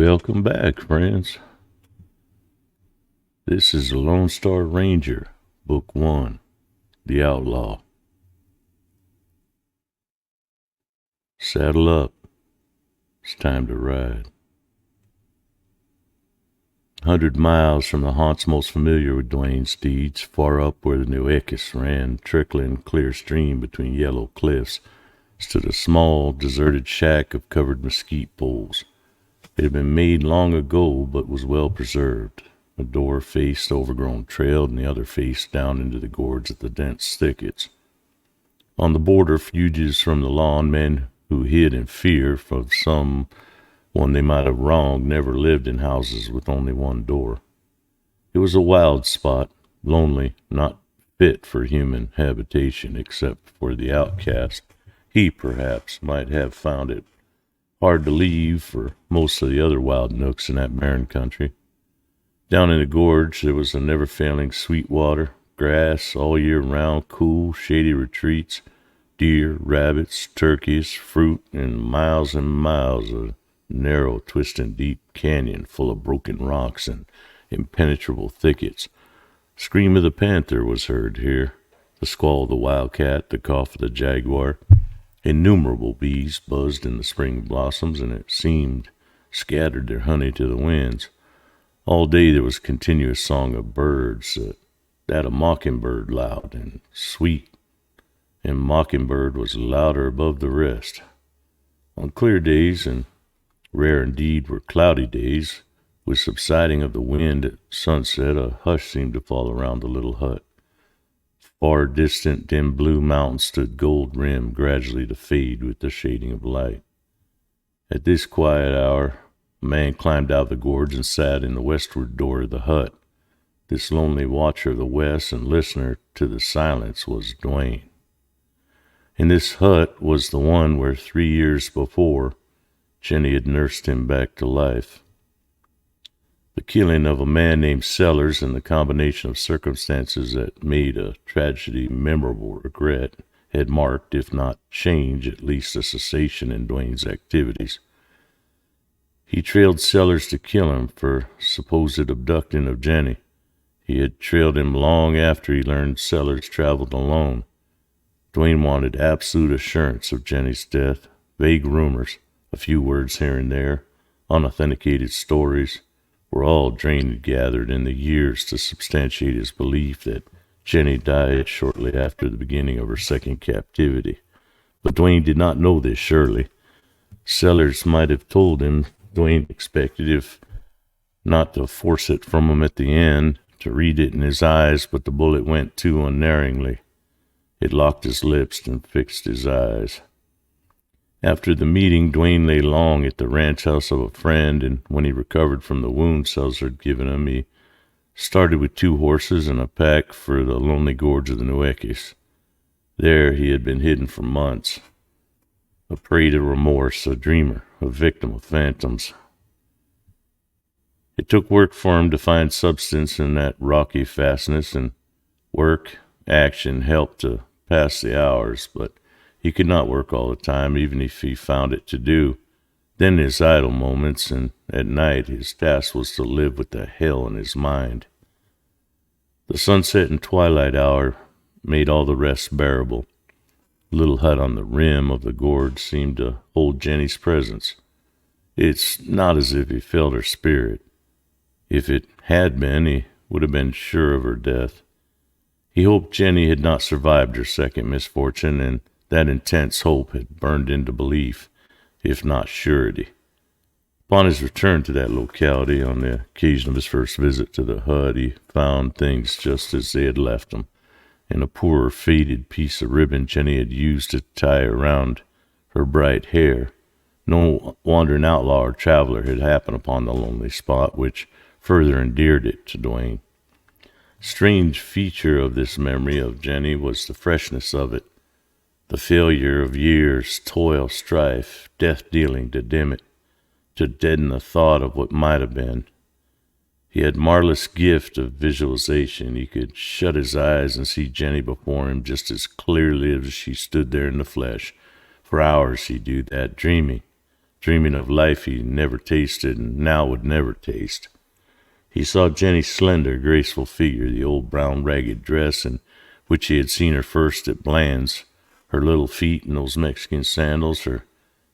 Welcome back, friends. This is the Lone Star Ranger, Book 1, The Outlaw. Saddle up. It's time to ride. 100 miles from the haunts most familiar with Dwayne's deeds, far up where the Nueces ran, trickling clear stream between yellow cliffs, stood a small, deserted shack of covered mesquite poles. It had been made long ago, but was well preserved. A door faced overgrown trail, and the other faced down into the gorge of the dense thickets. On the border, fugitives from the law and men who hid in fear of some one they might have wronged never lived in houses with only one door. It was a wild spot, lonely, not fit for human habitation except for the outcast. He, perhaps, might have found it hard to leave for most of the other wild nooks in that barren country. Down in the gorge there was a never-failing sweet water, grass all year round, cool, shady retreats, deer, rabbits, turkeys, fruit, and miles of narrow, twisting, deep canyon full of broken rocks and impenetrable thickets. Scream of the panther was heard here, the squall of the wildcat, the cough of the jaguar. Innumerable bees buzzed in the spring blossoms, and it seemed scattered their honey to the winds. All day there was continuous song of birds, that a mockingbird loud and sweet, and mockingbird was louder above the rest. On clear days, and rare indeed were cloudy days, with subsiding of the wind at sunset, a hush seemed to fall around the little hut. Far distant, dim blue mountains stood gold-rimmed, gradually to fade with the shading of light. At this quiet hour, a man climbed out of the gorge and sat in the westward door of the hut. This lonely watcher of the west and listener to the silence was Dwayne. And this hut was the one where 3 years before Jenny had nursed him back to life. The killing of a man named Sellers and the combination of circumstances that made a tragedy memorable regret had marked, if not change, at least a cessation in Dwayne's activities. He trailed Sellers to kill him for supposed abducting of Jenny. He had trailed him long after he learned Sellers traveled alone. Dwayne wanted absolute assurance of Jenny's death. Vague rumors, a few words here and there, unauthenticated stories, were all Dwayne gathered in the years to substantiate his belief that Jenny died shortly after the beginning of her second captivity. But Dwayne did not know this surely. Sellers might have told him. Dwayne expected, if not to force it from him at the end, to read it in his eyes, but the bullet went too unerringly. It locked his lips and fixed his eyes. After the meeting, Dwayne lay long at the ranch house of a friend, and when he recovered from the wound Sellers had given him, he started with 2 horses and a pack for the lonely gorge of the Nueces. There he had been hidden for months, a prey to remorse, a dreamer, a victim of phantoms. It took work for him to find substance in that rocky fastness, and work, action helped to pass the hours, but he could not work all the time, even if he found it to do. Then his idle moments, and at night his task was to live with the hell in his mind. The sunset and twilight hour made all the rest bearable. The little hut on the rim of the gorge seemed to hold Jenny's presence. It's not as if he felt her spirit. If it had been, he would have been sure of her death. He hoped Jenny had not survived her second misfortune, and that intense hope had burned into belief, if not surety. Upon his return to that locality, on the occasion of his first visit to the hut, he found things just as they had left them. In a poor, faded piece of ribbon Jenny had used to tie around her bright hair. No wandering outlaw or traveler had happened upon the lonely spot, which further endeared it to Dwayne. Strange feature of this memory of Jenny was the freshness of it. The failure of years, toil, strife, death-dealing to dim it, to deaden the thought of what might have been. He had marvelous gift of visualization. He could shut his eyes and see Jenny before him just as clearly as she stood there in the flesh. For hours he'd do that, dreaming, dreaming of life he never tasted and now would never taste. He saw Jenny's slender, graceful figure, the old brown ragged dress in which he had seen her first at Bland's, her little feet in those Mexican sandals, her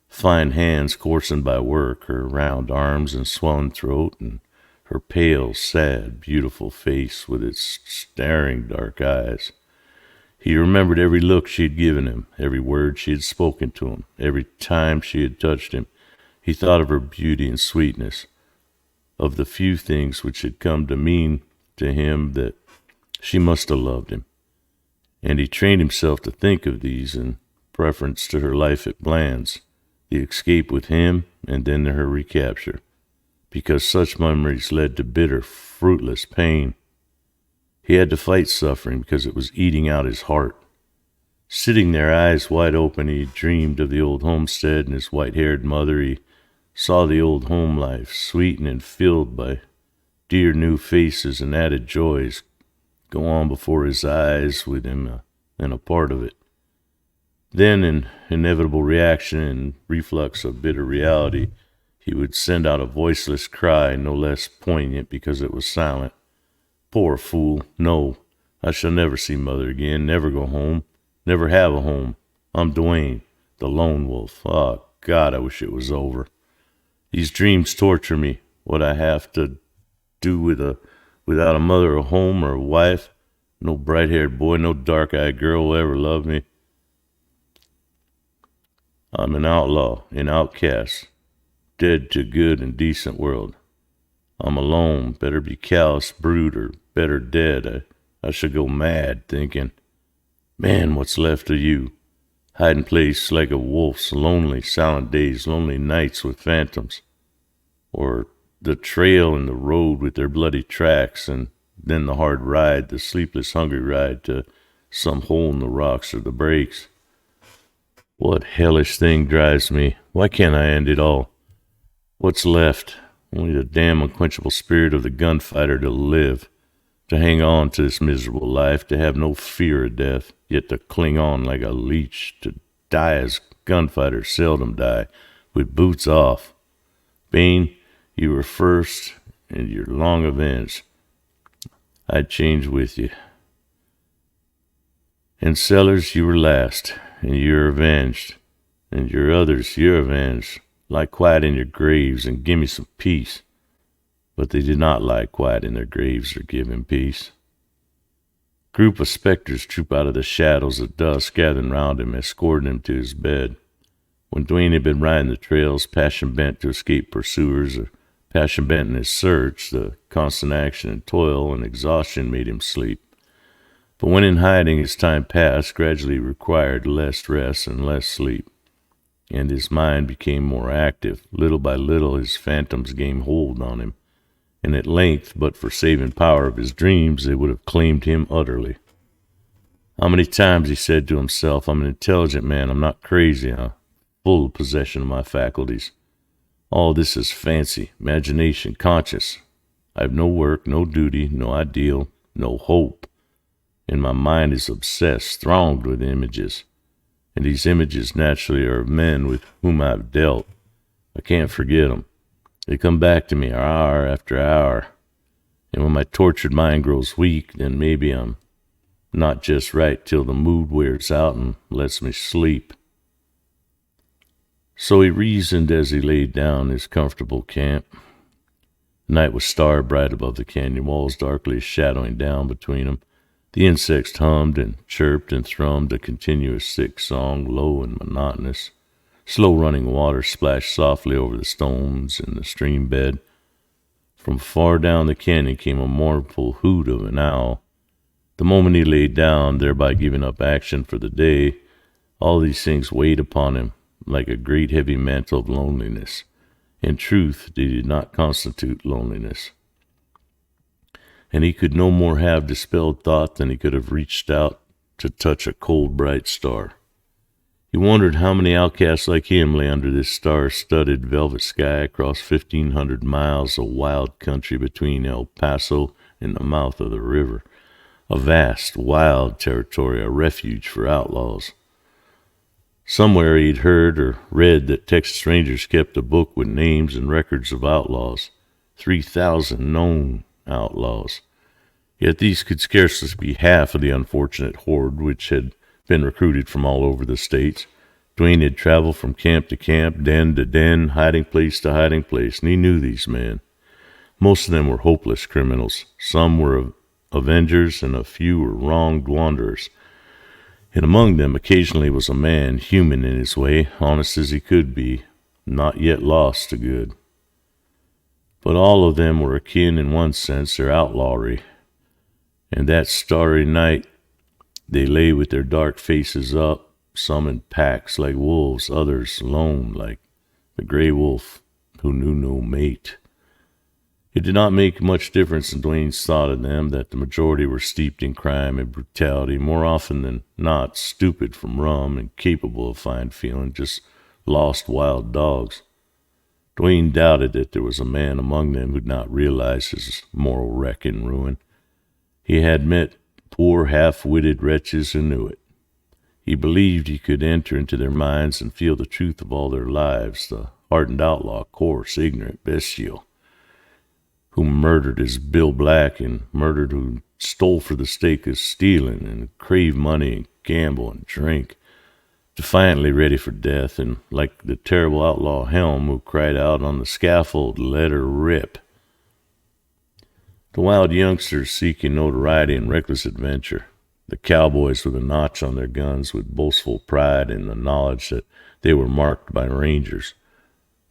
fine hands coarsened by work, her round arms and swollen throat, and her pale, sad, beautiful face with its staring dark eyes. He remembered every look she had given him, every word she had spoken to him, every time she had touched him. He thought of her beauty and sweetness, of the few things which had come to mean to him that she must have loved him. And he trained himself to think of these in preference to her life at Bland's, the escape with him, and then her recapture, because such memories led to bitter, fruitless pain. He had to fight suffering because it was eating out his heart. Sitting there, eyes wide open, he dreamed of the old homestead and his white-haired mother. He saw the old home life, sweetened and filled by dear new faces and added joys, go on before his eyes with him and a part of it. Then, in inevitable reaction and reflux of bitter reality, he would send out a voiceless cry, no less poignant because it was silent. Poor fool, no, I shall never see Mother again, never go home, never have a home. I'm Dwayne, the lone wolf. Oh, God, I wish it was over. These dreams torture me. What I have to do without a mother, a home, or a wife. No bright-haired boy, no dark-eyed girl will ever love me. I'm an outlaw, an outcast, dead to a good and decent world. I'm alone, better be callous, brute, or better dead. I should go mad, thinking, man, what's left of you? Hiding place like a wolf's, lonely, silent days, lonely nights with phantoms. Or the trail and the road with their bloody tracks, and then the hard ride, the sleepless, hungry ride to some hole in the rocks or the breaks. What hellish thing drives me? Why can't I end it all? What's left? Only the damn unquenchable spirit of the gunfighter to live, to hang on to this miserable life, to have no fear of death, yet to cling on like a leech, to die as gunfighters seldom die, with boots off. Bane, you were first, and you're long avenged. I'd change with you. And Sellers, you were last, and you're avenged, and your others, you're avenged. Lie quiet in your graves and give me some peace. But they did not lie quiet in their graves or give him peace. Group of specters troop out of the shadows of dusk, gathering round him, escorting him to his bed. When Dwayne had been riding the trails, passion bent to escape pursuers, or passion bent in his search, the constant action and toil and exhaustion made him sleep. But when in hiding his time passed, gradually required less rest and less sleep, and his mind became more active. Little by little his phantoms gained hold on him, and at length, but for saving power of his dreams, they would have claimed him utterly. How many times he said to himself, I'm an intelligent man, I'm not crazy, I'm full possession of my faculties. All this is fancy, imagination, conscience. I have no work, no duty, no ideal, no hope, and my mind is obsessed, thronged with images. And these images naturally are of men with whom I've dealt. I can't forget them. They come back to me hour after hour. And when my tortured mind grows weak, then maybe I'm not just right till the mood wears out and lets me sleep. So he reasoned as he laid down his comfortable camp. The night was star-bright above the canyon walls, darkly shadowing down between them. The insects hummed and chirped and thrummed a continuous thick song, low and monotonous. Slow-running water splashed softly over the stones in the stream bed. From far down the canyon came a mournful hoot of an owl. The moment he lay down, thereby giving up action for the day, all these things weighed upon him like a great heavy mantle of loneliness. In truth, they did not constitute loneliness. And he could no more have dispelled thought than he could have reached out to touch a cold, bright star. He wondered how many outcasts like him lay under this star-studded velvet sky across 1,500 miles of wild country between El Paso and the mouth of the river, a vast, wild territory, a refuge for outlaws. Somewhere he'd heard or read that Texas Rangers kept a book with names and records of outlaws, 3,000 known outlaws. Yet these could scarcely be half of the unfortunate horde which had been recruited from all over the states. Duane had traveled from camp to camp, den to den, hiding place to hiding place, and he knew these men. Most of them were hopeless criminals. Some were avengers, and a few were wronged wanderers. And among them occasionally was a man, human in his way, honest as he could be, not yet lost to good. But all of them were akin in one sense, their outlawry. And that starry night they lay with their dark faces up, some in packs like wolves, others lone like the gray wolf who knew no mate. It did not make much difference in Duane's thought of them that the majority were steeped in crime and brutality, more often than not stupid from rum and capable of fine feeling, just lost wild dogs. Duane doubted that there was a man among them who did not realize his moral wreck and ruin. He had met poor half-witted wretches who knew it. He believed he could enter into their minds and feel the truth of all their lives, the hardened outlaw, coarse, ignorant, bestial, who murdered as Bill Black and murdered who stole for the sake of stealing and craved money and gamble and drink, defiantly ready for death, and like the terrible outlaw Helm who cried out on the scaffold, "Let her rip." The wild youngsters seeking notoriety and reckless adventure, the cowboys with a notch on their guns with boastful pride in the knowledge that they were marked by rangers,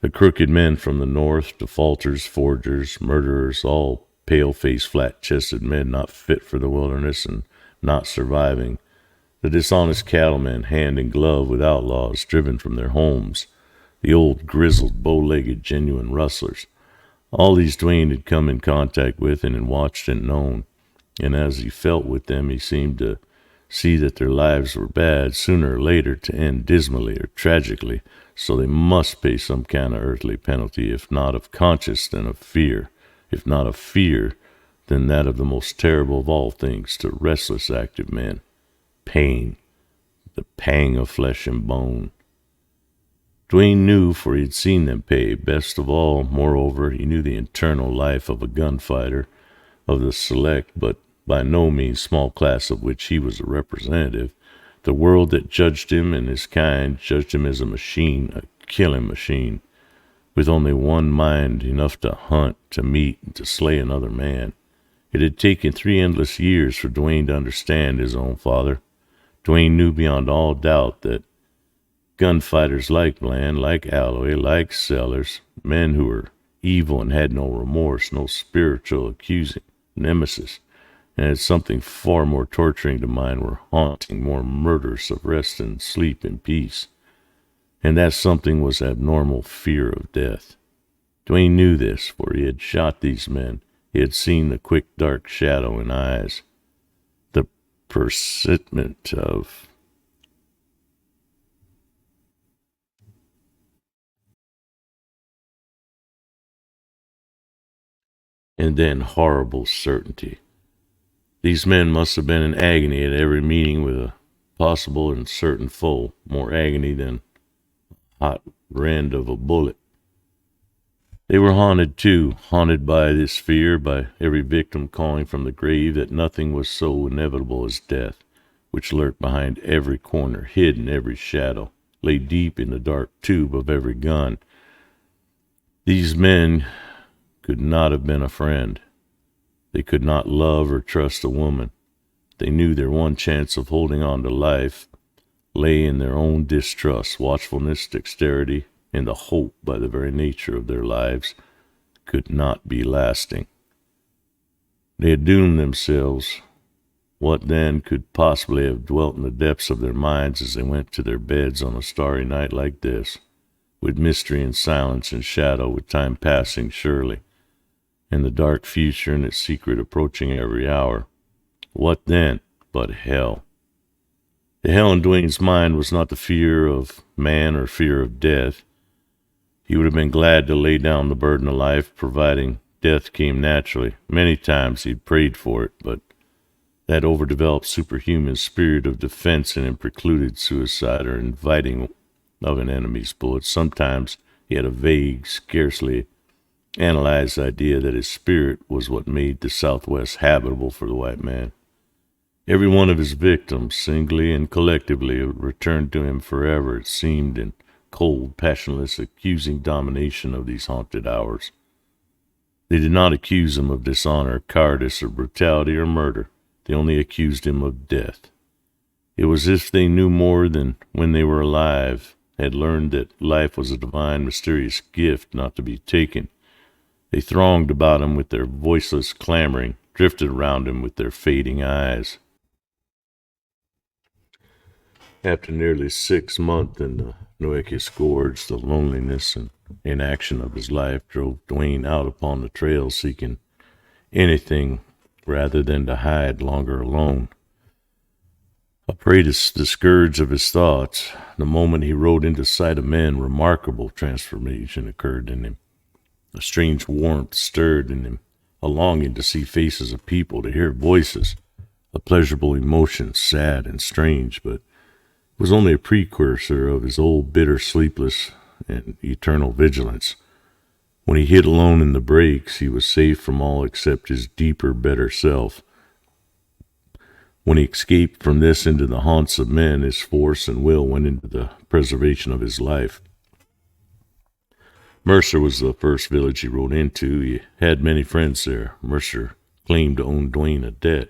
the crooked men from the north, defaulters, forgers, murderers, all pale-faced, flat-chested men not fit for the wilderness and not surviving, the dishonest cattlemen, hand in glove with outlaws driven from their homes, the old grizzled, bow-legged, genuine rustlers. All these Duane had come in contact with and had watched and known, and as he felt with them he seemed to see that their lives were bad, sooner or later to end dismally or tragically, so they must pay some kind of earthly penalty, if not of conscience, then of fear, if not of fear, then that of the most terrible of all things to restless, active men, pain, the pang of flesh and bone. Duane knew, for he had seen them pay. Best of all, moreover, he knew the internal life of a gunfighter, of the select but by no means small class of which he was a representative. The world that judged him and his kind judged him as a machine, a killing machine, with only one mind, enough to hunt, to meet, and to slay another man. It had taken 3 endless years for Duane to understand his own father. Duane knew beyond all doubt that gunfighters like Bland, like Alloy, like Sellers, men who were evil and had no remorse, no spiritual accusing nemesis, and had something far more torturing to mind, were haunting, more murderous of rest and sleep and peace. And that something was abnormal fear of death. Duane knew this, for he had shot these men. He had seen the quick, dark shadow in eyes, the presentiment of and then horrible certainty. These men must have been in agony at every meeting with a possible and certain foe, more agony than hot rend of a bullet. They were haunted, too, haunted by this fear, by every victim calling from the grave that nothing was so inevitable as death, which lurked behind every corner, hid in every shadow, lay deep in the dark tube of every gun. These men could not have been a friend. They could not love or trust a woman. They knew their one chance of holding on to life lay in their own distrust, watchfulness, dexterity, and the hope by the very nature of their lives could not be lasting. They had doomed themselves. What then could possibly have dwelt in the depths of their minds as they went to their beds on a starry night like this, with mystery and silence and shadow, with time passing surely, and the dark future and its secret approaching every hour? What then but hell? The hell in Duane's mind was not the fear of man or fear of death. He would have been glad to lay down the burden of life, providing death came naturally. Many times he had prayed for it, but that overdeveloped superhuman spirit of defense in him precluded suicide or inviting of an enemy's bullets. Sometimes he had a vague, scarcely analyzed idea that his spirit was what made the Southwest habitable for the white man. Every one of his victims, singly and collectively, returned to him forever, it seemed, in cold, passionless, accusing domination of these haunted hours. They did not accuse him of dishonor, cowardice, or brutality, or murder. They only accused him of death. It was as if they knew more than when they were alive, had learned that life was a divine, mysterious gift not to be taken. They thronged about him with their voiceless clamoring, drifted around him with their fading eyes. After nearly 6 months in the Nueces Gorge, the loneliness and inaction of his life drove Dwayne out upon the trail seeking anything rather than to hide longer alone. A prey to the scourge of his thoughts, the moment he rode into sight of men, remarkable transformation occurred in him. A strange warmth stirred in him, a longing to see faces of people, to hear voices, a pleasurable emotion, sad and strange, but was only a precursor of his old bitter sleepless and eternal vigilance. When he hid alone in the breaks, he was safe from all except his deeper, better self. When he escaped from this into the haunts of men, his force and will went into the preservation of his life. Mercer was the first village he rode into. He had many friends there. Mercer claimed to owe Dwayne a debt.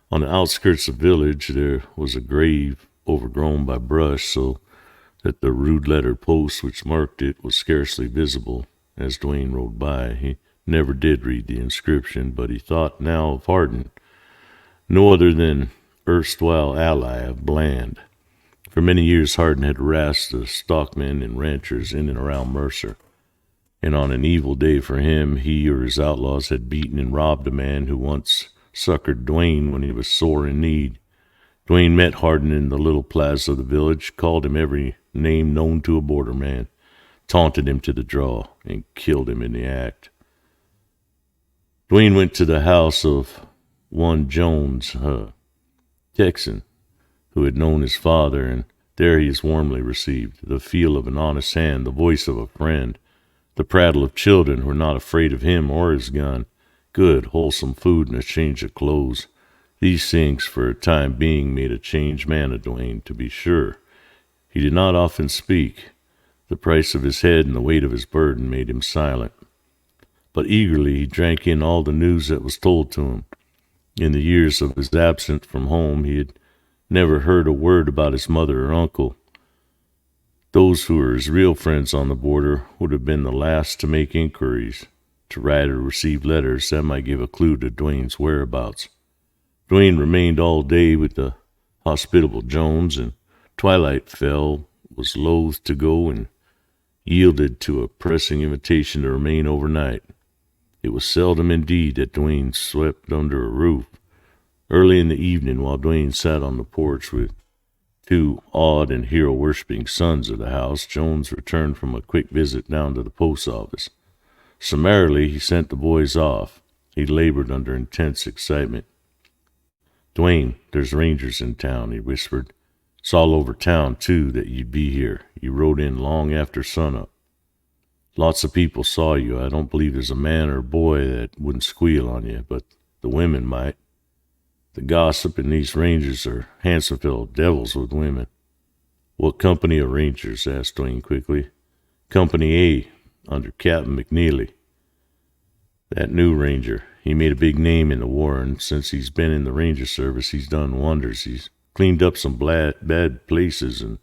On the outskirts of the village, there was a grave overgrown by brush, so that the rude lettered post which marked it was scarcely visible as Dwayne rode by. He never did read the inscription, but he thought now of Hardin, no other than erstwhile ally of Bland. For many years Hardin had harassed the stockmen and ranchers in and around Mercer, and on an evil day for him, he or his outlaws had beaten and robbed a man who once succored Dwayne when he was sore in need. Dwayne met Hardin in the little plaza of the village, called him every name known to a border man, taunted him to the draw, and killed him in the act. Dwayne went to the house of one Jones, a Texan, who had known his father, and there he is warmly received. The feel of an honest hand, the voice of a friend, the prattle of children who were not afraid of him or his gun, good, wholesome food and a change of clothes. These things, for a time being, made a changed man of Dwayne, to be sure. He did not often speak. The price of his head and the weight of his burden made him silent. But eagerly he drank in all the news that was told to him. In the years of his absence from home, he had never heard a word about his mother or uncle. Those who were his real friends on the border would have been the last to make inquiries, to write or receive letters that might give a clue to Dwayne's whereabouts. Dwayne remained all day with the hospitable Jones, and twilight fell, was loath to go, and yielded to a pressing invitation to remain overnight. It was seldom indeed that Dwayne slept under a roof. Early in the evening, while Dwayne sat on the porch with two awed and hero-worshipping sons of the house, Jones returned from a quick visit down to the post office. Summarily, he sent the boys off. He labored under intense excitement. "Dwayne, there's rangers in town," he whispered. "It's all over town, too, that you'd be here. You rode in long after sunup. Lots of people saw you. I don't believe there's a man or boy that wouldn't squeal on you, but the women might. The gossip in these rangers are handsome devils with women." "What company of rangers?" asked Dwayne quickly. "Company A, under Captain McNeely. That new ranger. He made a big name in the war, and since he's been in the ranger service, he's done wonders. He's cleaned up some bad places and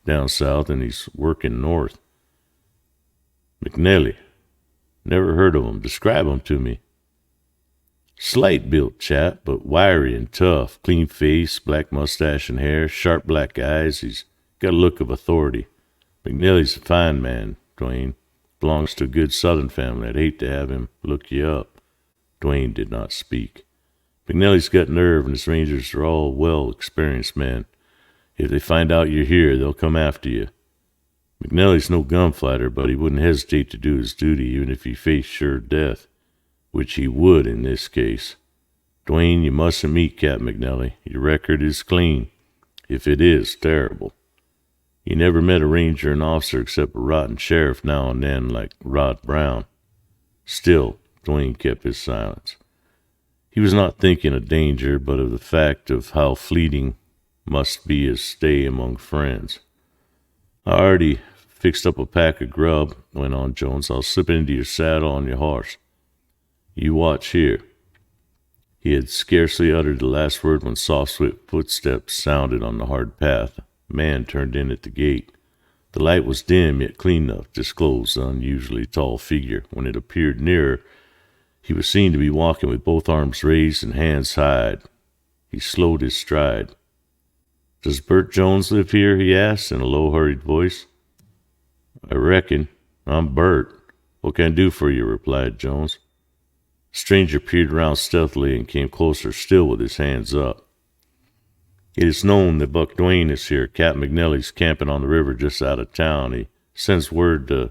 down south, and he's working north." "McNeely? Never heard of him. Describe him to me." "Slight-built chap, but wiry and tough. Clean face, black mustache and hair, sharp black eyes. He's got a look of authority. McNeely's a fine man, Dwayne. Belongs to a good southern family. I'd hate to have him look you up." Dwayne did not speak. "McNeely's got nerve, and his rangers are all well-experienced men. If they find out you're here, they'll come after you. McNeely's no gunfighter, but he wouldn't hesitate to do his duty, even if he faced sure death, which he would in this case. Dwayne, you mustn't meet Cap McNelly. Your record is clean, if it is terrible. You never met a ranger or an officer except a rotten sheriff now and then like Rod Brown. Still, Dwayne kept his silence. He was not thinking of danger, but of the fact of how fleeting must be his stay among friends. I already fixed up a pack of grub, went on Jones. I'll slip into your saddle on your horse. You watch here. He had scarcely uttered the last word when soft, swift footsteps sounded on the hard path. A man turned in at the gate. The light was dim, yet clean enough to disclose the unusually tall figure. When it appeared nearer, he was seen to be walking with both arms raised and hands high. He slowed his stride. "Does Bert Jones live here?" he asked in a low, hurried voice. "I reckon. I'm Bert. What can I do for you?" replied Jones. The stranger peered around stealthily and came closer still with his hands up. "It is known that Buck Duane is here. Cap McNelly's camping on the river just out of town. He sends word to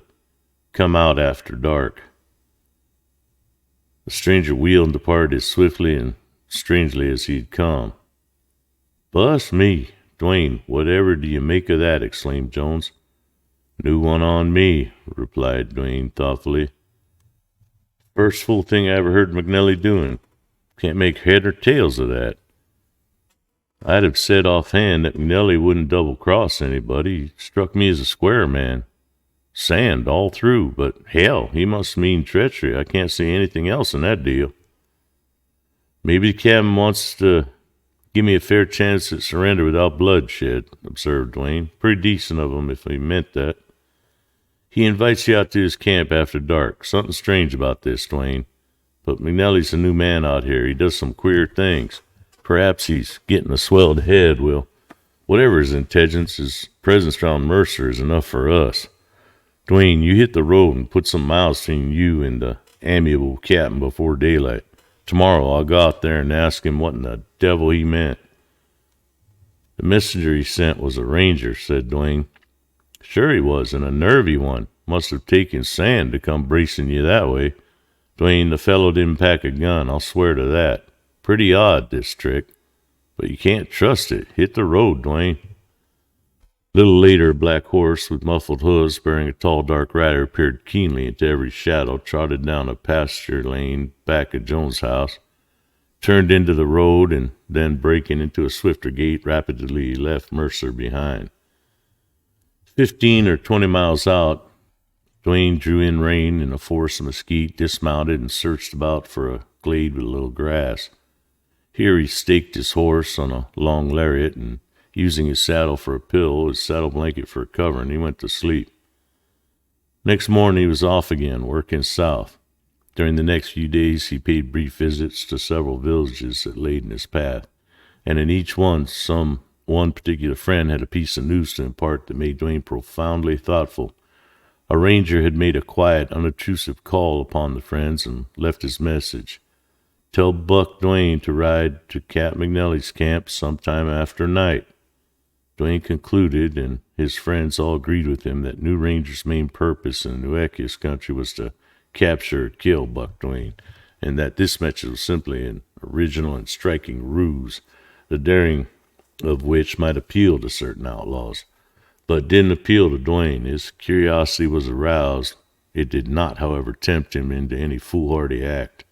come out after dark." The stranger wheeled and departed as swiftly and strangely as he had come. "Bust me, Duane, whatever do you make of that?" exclaimed Jones. "New one on me," replied Duane thoughtfully. "First fool thing I ever heard McNelly doing. Can't make head or tails of that. I'd have said offhand that McNelly wouldn't double-cross anybody. He struck me as a square man. Sand all through, but hell, he must mean treachery. I can't see anything else in that deal." "Maybe the captain wants to give me a fair chance at surrender without bloodshed," observed Duane. "Pretty decent of him if he meant that. He invites you out to his camp after dark. Something strange about this, Duane. But McNelly's a new man out here. He does some queer things. Perhaps he's getting a swelled head. Well, whatever his intentions, his presence around Mercer is enough for us. Duane, you hit the road and put some miles between you and the amiable captain before daylight. Tomorrow I'll go out there and ask him what in the devil he meant." "The messenger he sent was a ranger," said Duane. "Sure he was, and a nervy one. Must have taken sand to come bracing you that way. Duane, the fellow didn't pack a gun, I'll swear to that. Pretty odd, this trick. But you can't trust it. Hit the road, Duane." A little later, a black horse with muffled hoofs bearing a tall, dark rider peered keenly into every shadow, trotted down a pasture lane back of Jones' house, turned into the road, and then, breaking into a swifter gait, rapidly left Mercer behind. 15 or 20 miles out, Duane drew in rein in a forest of mesquite, dismounted, and searched about for a glade with a little grass. Here he staked his horse on a long lariat, and using his saddle for a pillow, his saddle blanket for a cover, and he went to sleep. Next morning he was off again, working south. During the next few days he paid brief visits to several villages that laid in his path, and in each one one particular friend had a piece of news to impart that made Duane profoundly thoughtful. A ranger had made a quiet, unobtrusive call upon the friends and left his message: "Tell Buck Duane to ride to Cap McNelly's camp sometime after night." Duane concluded, and his friends all agreed with him, that New Ranger's main purpose in the Nueces country was to capture or kill Buck Duane, and that this message was simply an original and striking ruse, the daring of which might appeal to certain outlaws. But it didn't appeal to Duane. His curiosity was aroused. It did not, however, tempt him into any foolhardy act.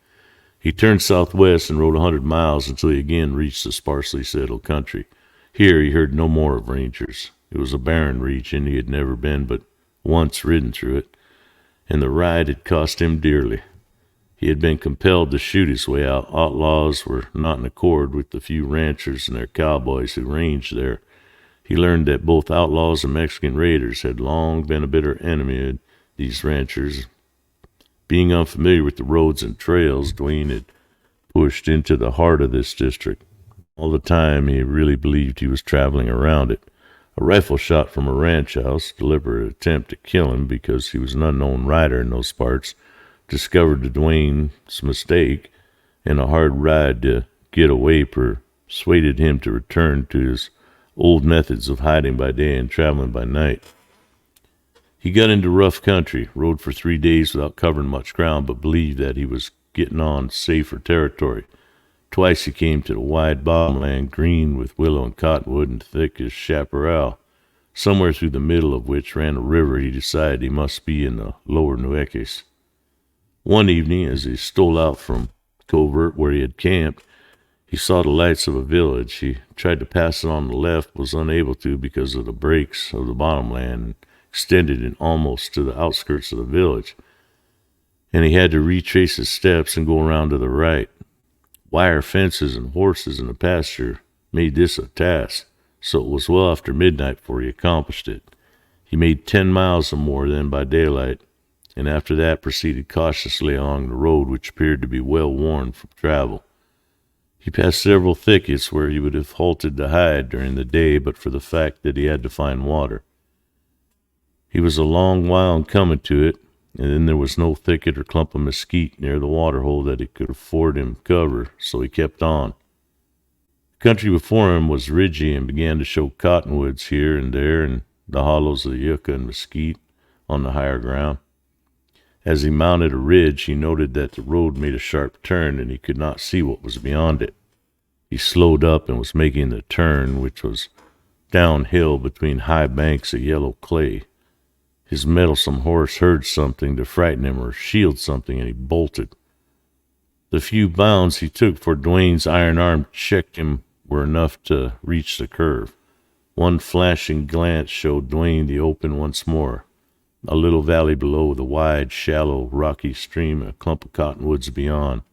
He turned southwest and rode 100 miles until he again reached the sparsely settled country. Here he heard no more of rangers. It was a barren region. He had never been but once ridden through it, and the ride had cost him dearly. He had been compelled to shoot his way out. Outlaws were not in accord with the few ranchers and their cowboys who ranged there. He learned that both outlaws and Mexican raiders had long been a bitter enemy of these ranchers. Being unfamiliar with the roads and trails, Duane had pushed into the heart of this district. All the time he really believed he was traveling around it. A rifle shot from a ranch house, deliberate attempt to kill him because he was an unknown rider in those parts, discovered to Duane's mistake, and a hard ride to get away persuaded him to return to his old methods of hiding by day and traveling by night. He got into rough country, rode for 3 days without covering much ground, but believed that he was getting on safer territory. Twice he came to the wide bottomland, green with willow and cottonwood and thick as chaparral, somewhere through the middle of which ran a river he decided he must be in the lower Nueces. One evening, as he stole out from covert where he had camped, he saw the lights of a village. He tried to pass it on the left, was unable to because of the breaks of the bottomland, and extended it almost to the outskirts of the village, and he had to retrace his steps and go around to the right. Wire fences and horses in the pasture made this a task, so it was well after midnight before he accomplished it. He made 10 miles or more then by daylight, and after that proceeded cautiously along the road, which appeared to be well worn from travel. He passed several thickets where he would have halted to hide during the day but for the fact that he had to find water. He was a long while in coming to it, and then there was no thicket or clump of mesquite near the water hole that it could afford him cover, so he kept on. The country before him was ridgy and began to show cottonwoods here and there and the hollows of the yucca and mesquite on the higher ground. As he mounted a ridge, he noted that the road made a sharp turn, and he could not see what was beyond it. He slowed up and was making the turn, which was downhill between high banks of yellow clay. His mettlesome horse heard something to frighten him or shield something, and he bolted. The few bounds he took before Duane's iron arm checked him were enough to reach the curve. One flashing glance showed Duane the open once more. A little valley below, the wide, shallow, rocky stream, a clump of cottonwoods beyond.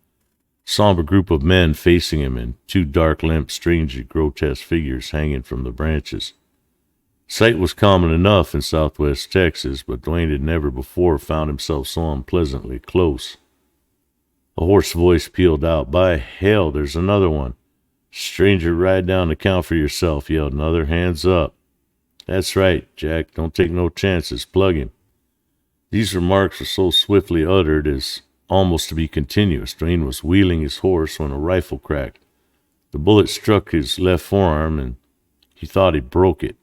Somber group of men facing him, and two dark, limp, strangely grotesque figures hanging from the branches. Sight was common enough in southwest Texas, but Duane had never before found himself so unpleasantly close. A hoarse voice pealed out, "By hell, there's another one." "Stranger, ride down to count for yourself," yelled another. "Hands up." "That's right, Jack. Don't take no chances. Plug him." These remarks were so swiftly uttered as almost to be continuous. Duane was wheeling his horse when a rifle cracked. The bullet struck his left forearm, and he thought he broke it.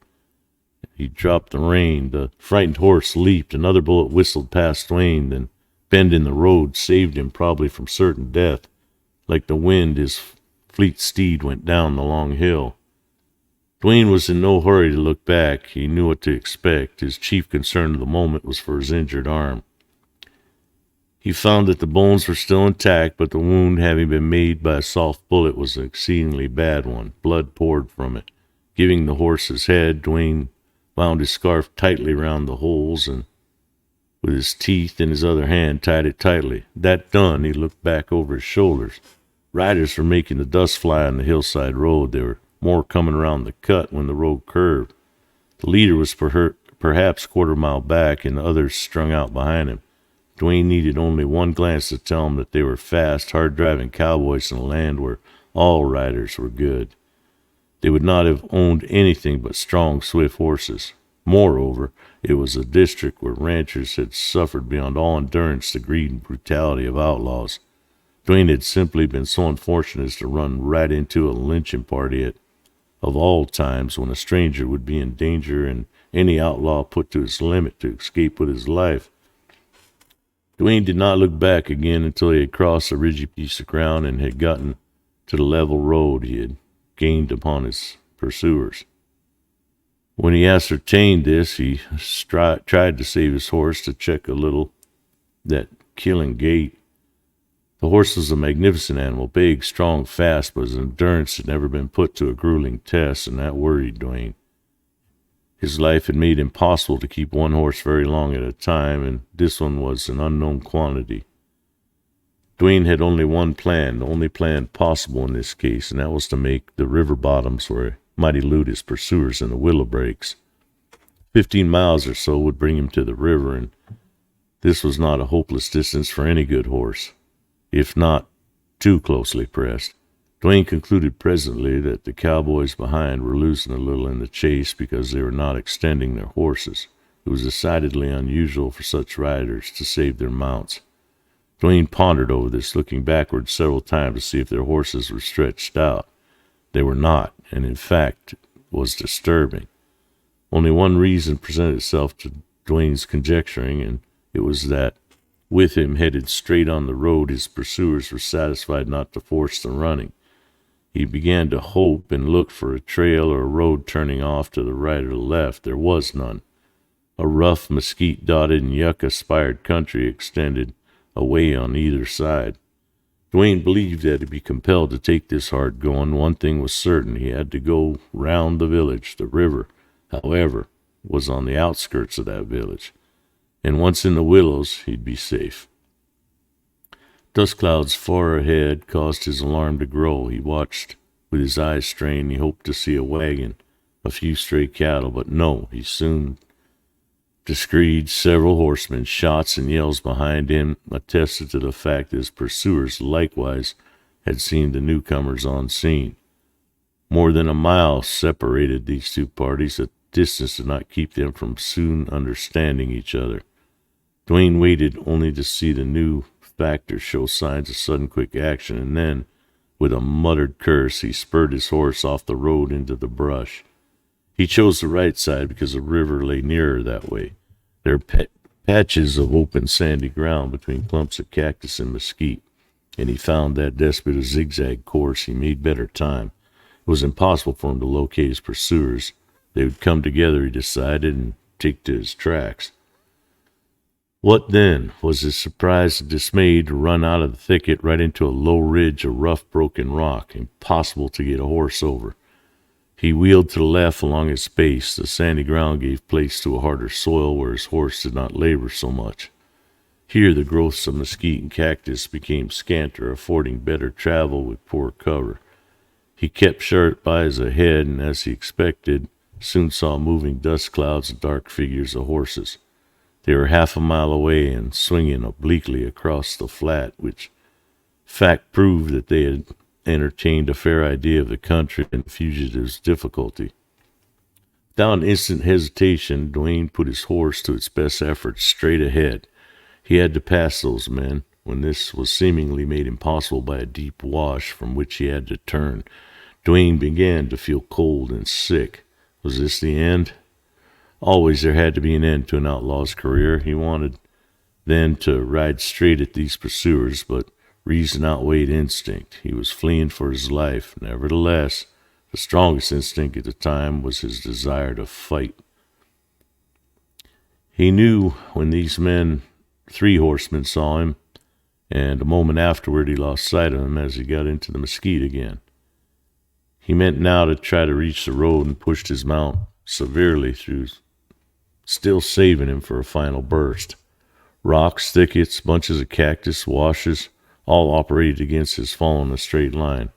He dropped the rein. The frightened horse leaped. Another bullet whistled past Duane, then bend in the road saved him probably from certain death. Like the wind, his fleet steed went down the long hill. Duane was in no hurry to look back. He knew what to expect. His chief concern of the moment was for his injured arm. He found that the bones were still intact, but the wound, having been made by a soft bullet, was an exceedingly bad one. Blood poured from it. Giving the horse his head, Duane wound his scarf tightly round the holes, and with his teeth in his other hand tied it tightly. That done, he looked back over his shoulders. Riders were making the dust fly on the hillside road. There were more coming around the cut when the road curved. The leader was perhaps quarter-mile back, and the others strung out behind him. Duane needed only one glance to tell him that they were fast, hard-driving cowboys in a land where all riders were good. They would not have owned anything but strong, swift horses. Moreover, it was a district where ranchers had suffered beyond all endurance the greed and brutality of outlaws. Duane had simply been so unfortunate as to run right into a lynching party of all times, when a stranger would be in danger and any outlaw put to his limit to escape with his life. Duane did not look back again until he had crossed a ridgy piece of ground and had gotten to the level road he had gained upon his pursuers. When he ascertained this, he tried to save his horse, to check a little that killing gait. The horse was a magnificent animal, big, strong, fast, but his endurance had never been put to a grueling test, and that worried Duane. His life had made it impossible to keep one horse very long at a time, and this one was an unknown quantity. Duane had only one plan, the only plan possible in this case, and that was to make the river bottoms where he might elude his pursuers in the willow breaks. 15 miles or so would bring him to the river, and this was not a hopeless distance for any good horse, if not too closely pressed. Duane concluded presently that the cowboys behind were losing a little in the chase because they were not extending their horses. It was decidedly unusual for such riders to save their mounts. Duane pondered over this, looking backward several times to see if their horses were stretched out. They were not, and in fact was disturbing. Only one reason presented itself to Duane's conjecturing, and it was that, with him headed straight on the road, his pursuers were satisfied not to force the running. He began to hope and look for a trail or a road turning off to the right or the left. There was none. A rough, mesquite-dotted and yucca-spired country extended away on either side. Dwayne believed that he'd be compelled to take this hard going. One thing was certain: he had to go round the village. The river, however, was on the outskirts of that village, and once in the willows, he'd be safe. Dust clouds far ahead caused his alarm to grow. He watched with his eyes strained. He hoped to see a wagon, a few stray cattle, but no. He soon descried several horsemen. Shots and yells behind him attested to the fact that his pursuers likewise had seen the newcomers on scene. More than a mile separated these two parties. A distance did not keep them from soon understanding each other. Dwayne waited only to see the new factor show signs of sudden quick action, and then, with a muttered curse, he spurred his horse off the road into the brush. He chose the right side because the river lay nearer that way. There were patches of open sandy ground between clumps of cactus and mesquite, and he found that despite a zigzag course he made better time. It was impossible for him to locate his pursuers. They would come together, he decided, and take to his tracks. What then? Was his surprise and dismay to run out of the thicket right into a low ridge of rough broken rock, impossible to get a horse over. He wheeled to the left along its base. The sandy ground gave place to a harder soil where his horse did not labor so much. Here the growths of mesquite and cactus became scanter, affording better travel with poor cover. He kept sharp eyes ahead, and as he expected, soon saw moving dust clouds and dark figures of horses. They were half a mile away and swinging obliquely across the flat, which fact proved that they had entertained a fair idea of the country and the fugitive's difficulty. Without an instant hesitation, Dwayne put his horse to its best efforts straight ahead. He had to pass those men, when this was seemingly made impossible by a deep wash from which he had to turn. Dwayne began to feel cold and sick. Was this the end? Always there had to be an end to an outlaw's career. He wanted then to ride straight at these pursuers, but reason outweighed instinct. He was fleeing for his life. Nevertheless, the strongest instinct at the time was his desire to fight. He knew when these men, 3 horsemen, saw him, and a moment afterward he lost sight of them as he got into the mesquite again. He meant now to try to reach the road and pushed his mount severely through, still saving him for a final burst. Rocks, thickets, bunches of cactus, washes, all operated against his fall in a straight line.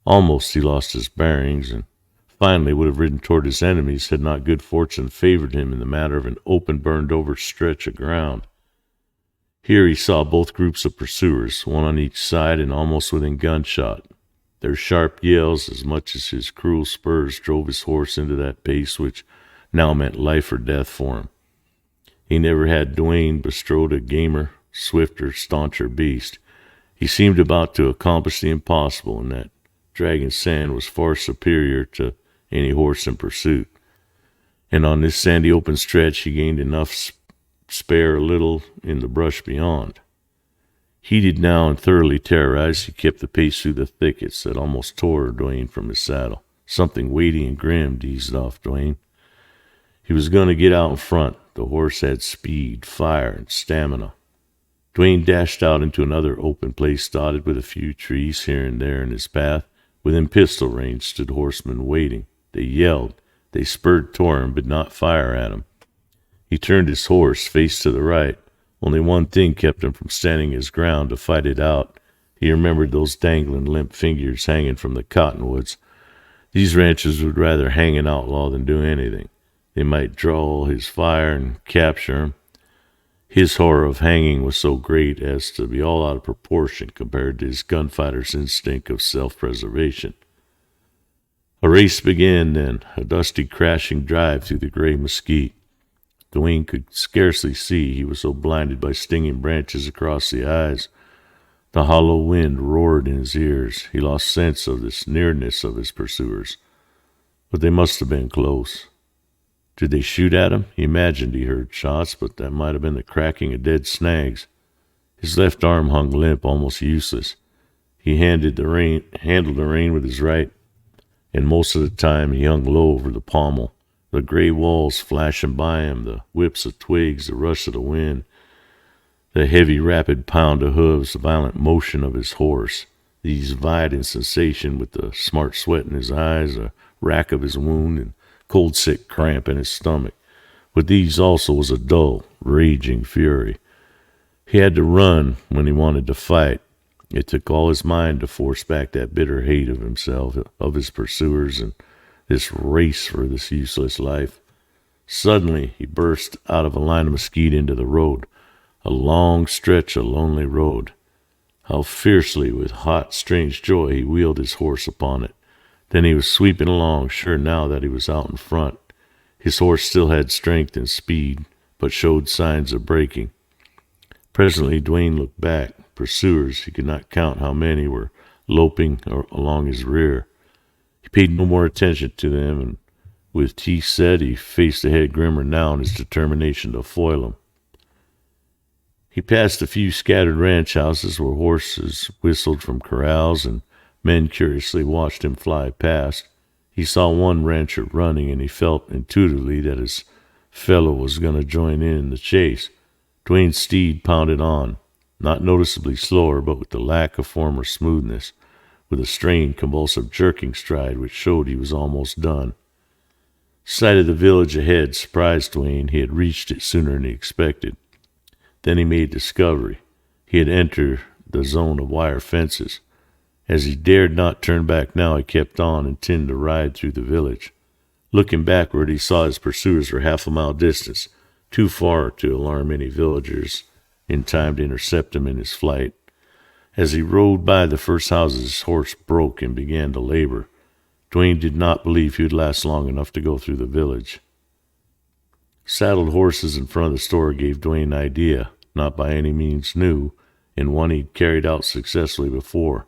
Almost he lost his bearings, and finally would have ridden toward his enemies had not good fortune favored him in the matter of an open, burned-over stretch of ground. Here he saw both groups of pursuers, one on each side and almost within gunshot. Their sharp yells, as much as his cruel spurs, drove his horse into that pace which now meant life or death for him. He never had Dwayne bestrode a gamer, swifter, stauncher beast. He seemed about to accomplish the impossible, and that dragging sand was far superior to any horse in pursuit. And on this sandy open stretch he gained enough spare a little in the brush beyond. Heated now and thoroughly terrorized, he kept the pace through the thickets that almost tore Dwayne from his saddle. Something weighty and grim eased off Dwayne. He was going to get out in front. The horse had speed, fire, and stamina. Dwayne dashed out into another open place dotted with a few trees here and there in his path. Within pistol range stood horsemen waiting. They yelled. They spurred toward him, but not fire at him. He turned his horse, face to the right. Only one thing kept him from standing his ground to fight it out. He remembered those dangling limp fingers hanging from the cottonwoods. These ranchers would rather hang an outlaw than do anything. They might draw his fire and capture him. His horror of hanging was so great as to be all out of proportion compared to his gunfighter's instinct of self-preservation. A race began then, a dusty, crashing drive through the gray mesquite. Dwayne could scarcely see. He was so blinded by stinging branches across the eyes. The hollow wind roared in his ears. He lost sense of this nearness of his pursuers. But they must have been close. Did they shoot at him? He imagined he heard shots, but that might have been the cracking of dead snags. His left arm hung limp, almost useless. He handled the rein with his right, and most of the time he hung low over the pommel, the gray walls flashing by him, the whips of twigs, the rush of the wind, the heavy, rapid pound of hooves, the violent motion of his horse, these vied in sensation with the smart sweat in his eyes, the rack of his wound, and cold sick cramp in his stomach. With these also was a dull, raging fury. He had to run when he wanted to fight. It took all his mind to force back that bitter hate of himself, of his pursuers, and this race for this useless life. Suddenly he burst out of a line of mesquite into the road, a long stretch of lonely road. How fiercely, with hot, strange joy, he wheeled his horse upon it. Then he was sweeping along, sure now that he was out in front. His horse still had strength and speed, but showed signs of breaking. Presently Duane looked back. Pursuers, he could not count how many, were loping along his rear. He paid no more attention to them, and with teeth set, he faced ahead grimmer now in his determination to foil them. He passed a few scattered ranch houses where horses whistled from corrals and men curiously watched him fly past. He saw one rancher running, and he felt intuitively that his fellow was going to join in the chase. Duane's steed pounded on, not noticeably slower, but with the lack of former smoothness, with a strained, convulsive, jerking stride which showed he was almost done. Sight of the village ahead surprised Duane. He had reached it sooner than he expected. Then he made discovery. He had entered the zone of wire fences. As he dared not turn back now, he kept on, intending to ride through the village. Looking backward, he saw his pursuers were half a mile distant, too far to alarm any villagers in time to intercept him in his flight. As he rode by the first houses, his horse broke and began to labor. Duane did not believe he would last long enough to go through the village. Saddled horses in front of the store gave Duane an idea, not by any means new, and one he'd carried out successfully before.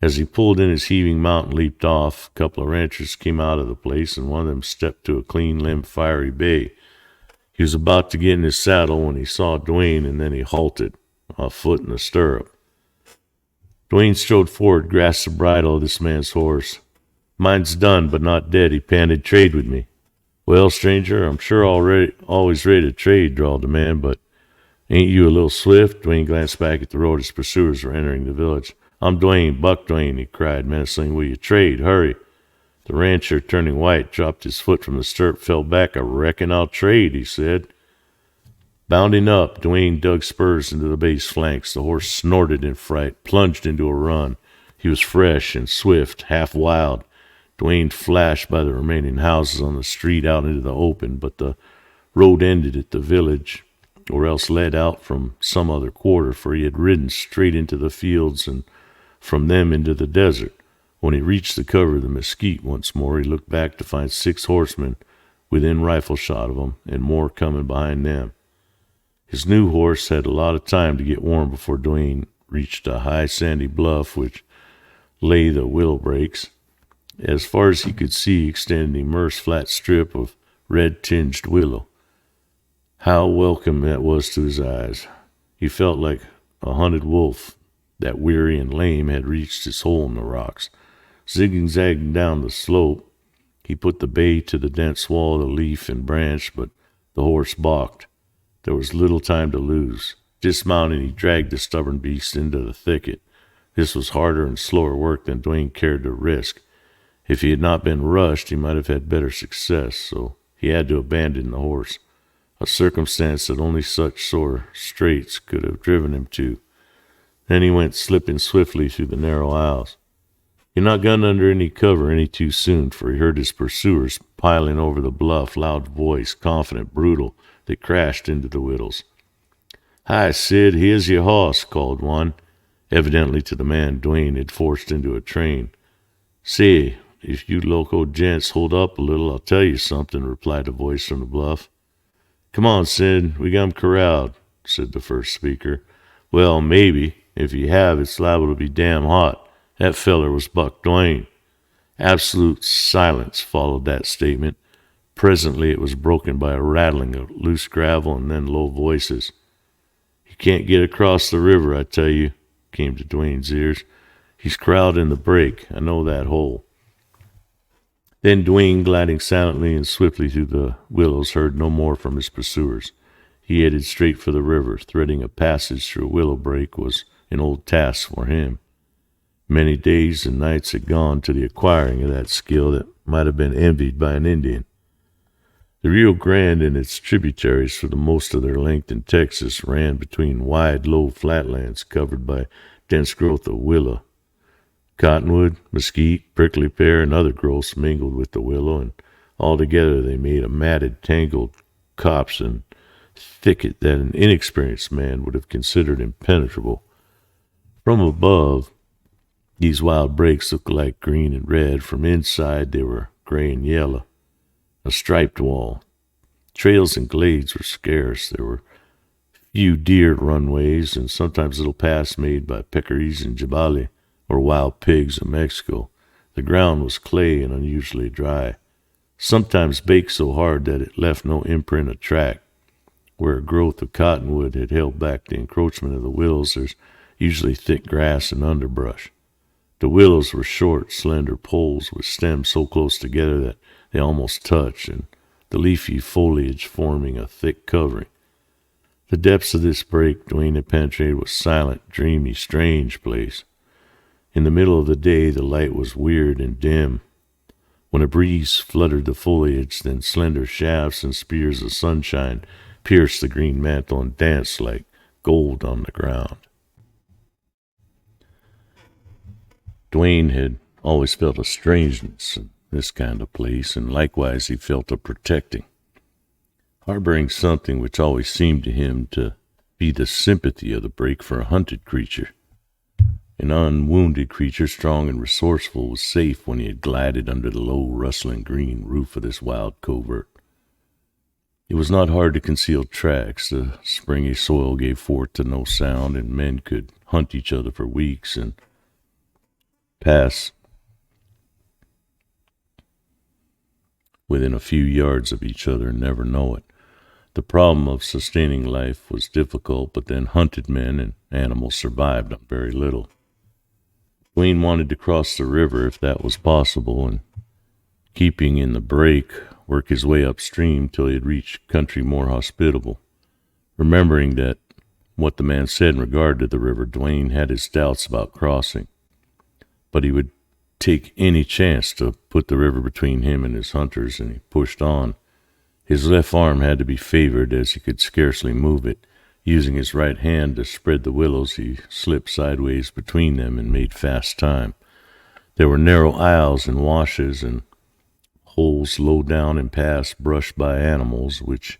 As he pulled in his heaving mount and leaped off, a couple of ranchers came out of the place, and one of them stepped to a clean-limbed, fiery bay. He was about to get in his saddle when he saw Duane, and then he halted, a foot in the stirrup. Duane strode forward, grasped the bridle of this man's horse. "Mine's done, but not dead," he panted. "Trade with me." "Well, stranger, I'm sure always ready to trade," drawled the man, "but ain't you a little swift?" Duane glanced back at the road. His pursuers were entering the village. "I'm Duane, Buck Duane," he cried menacingly. "Will you trade? Hurry." The rancher, turning white, dropped his foot from the stirrup, fell back. "I reckon I'll trade," he said. Bounding up, Duane dug spurs into the bay's flanks. The horse snorted in fright, plunged into a run. He was fresh and swift, half wild. Duane flashed by the remaining houses on the street out into the open, but the road ended at the village, or else led out from some other quarter, for he had ridden straight into the fields and from them into the desert. When he reached the cover of the mesquite once more, he looked back to find 6 horsemen within rifle shot of him, and more coming behind them. His new horse had a lot of time to get warm before Duane reached a high sandy bluff which lay the willow brakes. As far as he could see extended an immersed flat strip of red-tinged willow. How welcome that was to his eyes. He felt like a hunted wolf that, weary and lame, had reached his hole in the rocks. Zigzagging down the slope, he put the bay to the dense wall of the leaf and branch, but the horse balked. There was little time to lose. Dismounting, he dragged the stubborn beast into the thicket. This was harder and slower work than Duane cared to risk. If he had not been rushed, he might have had better success, so he had to abandon the horse, a circumstance that only such sore straits could have driven him to. Then he went slipping swiftly through the narrow aisles. He had not gotten under any cover any too soon, for he heard his pursuers piling over the bluff, loud voice, confident, brutal, that crashed into the willows. "Hi, Sid, here's your hoss," called one, evidently to the man Duane had forced into a train. "Say, if you loco gents hold up a little, I'll tell you something," replied a voice from the bluff. "Come on, Sid, we got 'em corralled," said the first speaker. "Well, maybe. If you have, it's liable to be damn hot. That feller was Buck Duane." Absolute silence followed that statement. Presently it was broken by a rattling of loose gravel and then low voices. "You can't get across the river, I tell you," came to Duane's ears. He's corralled in the break. I know that hole. Then Dwayne, gliding silently and swiftly through the willows, heard no more from his pursuers. He headed straight for the river. Threading a passage through a willow brake was an old task for him. Many days and nights had gone to the acquiring of that skill that might have been envied by an Indian. The Rio Grande and its tributaries, for the most of their length in Texas, ran between wide, low flatlands covered by dense growth of willow. Cottonwood, mesquite, prickly pear, and other growths mingled with the willow, and altogether they made a matted, tangled copse and thicket that an inexperienced man would have considered impenetrable. From above, these wild brakes looked like green and red. From inside, they were gray and yellow. A striped wall. Trails and glades were scarce. There were few deer runways, and sometimes little paths made by peccaries and jabali, or wild pigs of Mexico. The ground was clay and unusually dry, sometimes baked so hard that it left no imprint of track. Where a growth of cottonwood had held back the encroachment of the willows, there's usually thick grass and underbrush. The willows were short, slender poles with stems so close together that they almost touched, and the leafy foliage forming a thick covering. The depths of this break Dwayne had penetrated was a silent, dreamy, strange place. In the middle of the day the light was weird and dim. When a breeze fluttered the foliage, then slender shafts and spears of sunshine pierced the green mantle and danced like gold on the ground. Dwayne had always felt a strangeness in this kind of place, and likewise he felt a protecting, harboring something which always seemed to him to be the sympathy of the break for a hunted creature. An unwounded creature, strong and resourceful, was safe when he had glided under the low, rustling green roof of this wild covert. It was not hard to conceal tracks. The springy soil gave forth to no sound, and men could hunt each other for weeks and pass within a few yards of each other and never know it. The problem of sustaining life was difficult, but then hunted men and animals survived on very little. Dwayne wanted to cross the river if that was possible, and keeping in the break, work his way upstream till he had reached country more hospitable. Remembering that what the man said in regard to the river, Dwayne had his doubts about crossing, but he would take any chance to put the river between him and his hunters, and he pushed on. His left arm had to be favored, as he could scarcely move it. Using his right hand to spread the willows, he slipped sideways between them and made fast time. There were narrow aisles and washes and holes low down in paths brushed by animals, which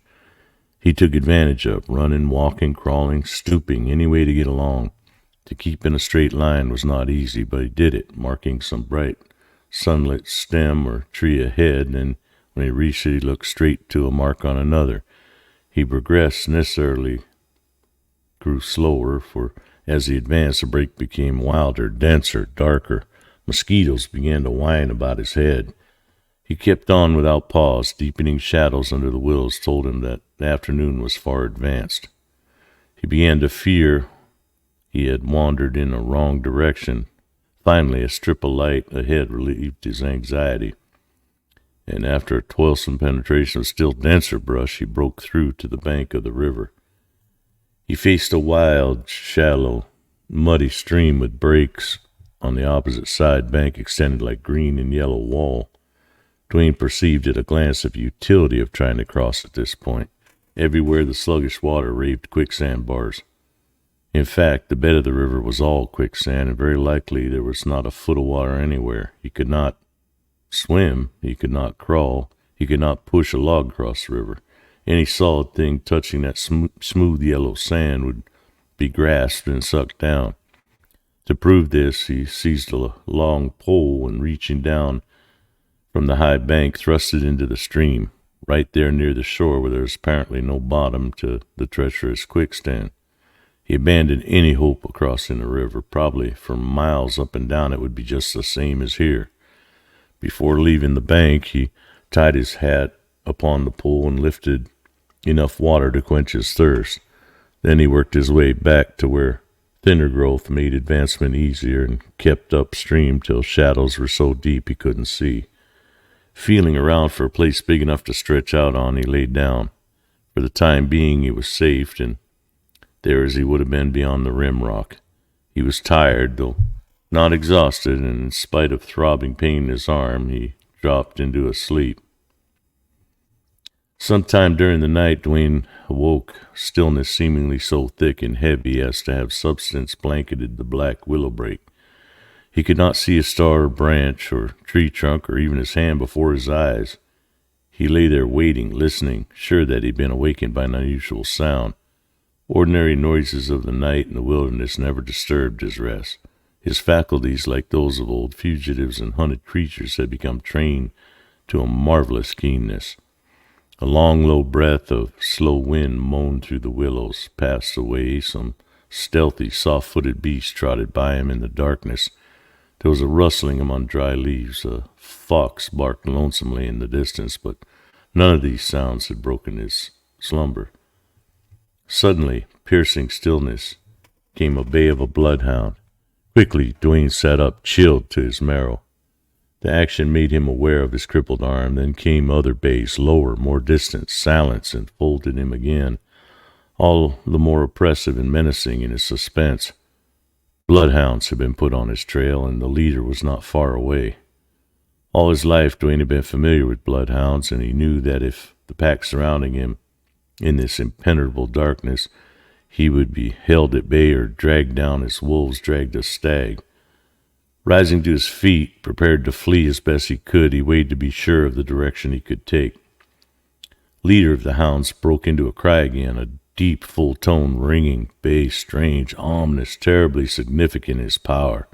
he took advantage of, running, walking, crawling, stooping, any way to get along. To keep in a straight line was not easy, but he did it, marking some bright sunlit stem or tree ahead, and then when he reached it, he looked straight to a mark on another. He progressed necessarily grew slower, for as he advanced, the break became wilder, denser, darker. Mosquitoes began to whine about his head. He kept on without pause. Deepening shadows under the willows told him that the afternoon was far advanced. He began to fear he had wandered in a wrong direction. Finally, a strip of light ahead relieved his anxiety, and after a toilsome penetration of still denser brush, he broke through to the bank of the river. He faced a wild, shallow, muddy stream with breaks on the opposite side. Bank extended like green and yellow wall. Dwayne perceived at a glance the utility of trying to cross at this point. Everywhere the sluggish water raved quicksand bars. In fact, the bed of the river was all quicksand, and very likely there was not a foot of water anywhere. He could not swim, he could not crawl, he could not push a log across the river. Any solid thing touching that smooth yellow sand would be grasped and sucked down. To prove this, he seized a long pole and, reaching down from the high bank, thrust it into the stream, right there near the shore where there was apparently no bottom to the treacherous quicksand. He abandoned any hope of crossing the river. Probably for miles up and down it would be just the same as here. Before leaving the bank, he tied his hat upon the pole and lifted enough water to quench his thirst. Then he worked his way back to where Thinner growth made advancement easier and kept upstream till shadows were so deep he couldn't see. Feeling around for a place big enough to stretch out on, he laid down. For the time being, he was safe, and there as he would have been beyond the rim rock. He was tired, though not exhausted, and in spite of throbbing pain in his arm, he dropped into a sleep. Sometime during the night, Dwayne awoke, stillness seemingly so thick and heavy as to have substance blanketed the black willow brake. He could not see a star or branch or tree trunk or even his hand before his eyes. He lay there waiting, listening, sure that he'd been awakened by an unusual sound. Ordinary noises of the night in the wilderness never disturbed his rest. His faculties, like those of old fugitives and hunted creatures, had become trained to a marvelous keenness. A long, low breath of slow wind moaned through the willows, passed away. Some stealthy, soft-footed beast trotted by him in the darkness. There was a rustling among dry leaves. A fox barked lonesomely in the distance, but none of these sounds had broken his slumber. Suddenly, piercing stillness, came a bay of a bloodhound. Quickly, Dwayne sat up, chilled to his marrow. The action made him aware of his crippled arm. Then came other bays, lower, more distant. Silence enfolded him again, all the more oppressive and menacing in his suspense. Bloodhounds had been put on his trail, and the leader was not far away. All his life, Dwayne had been familiar with bloodhounds, and he knew that if the pack surrounding him in this impenetrable darkness, he would be held at bay or dragged down as wolves dragged a stag. Rising to his feet, prepared to flee as best he could, he waited to be sure of the direction he could take. Leader of the hounds broke into a cry again, a deep, full tone, ringing bass, strange, ominous, terribly significant in its power.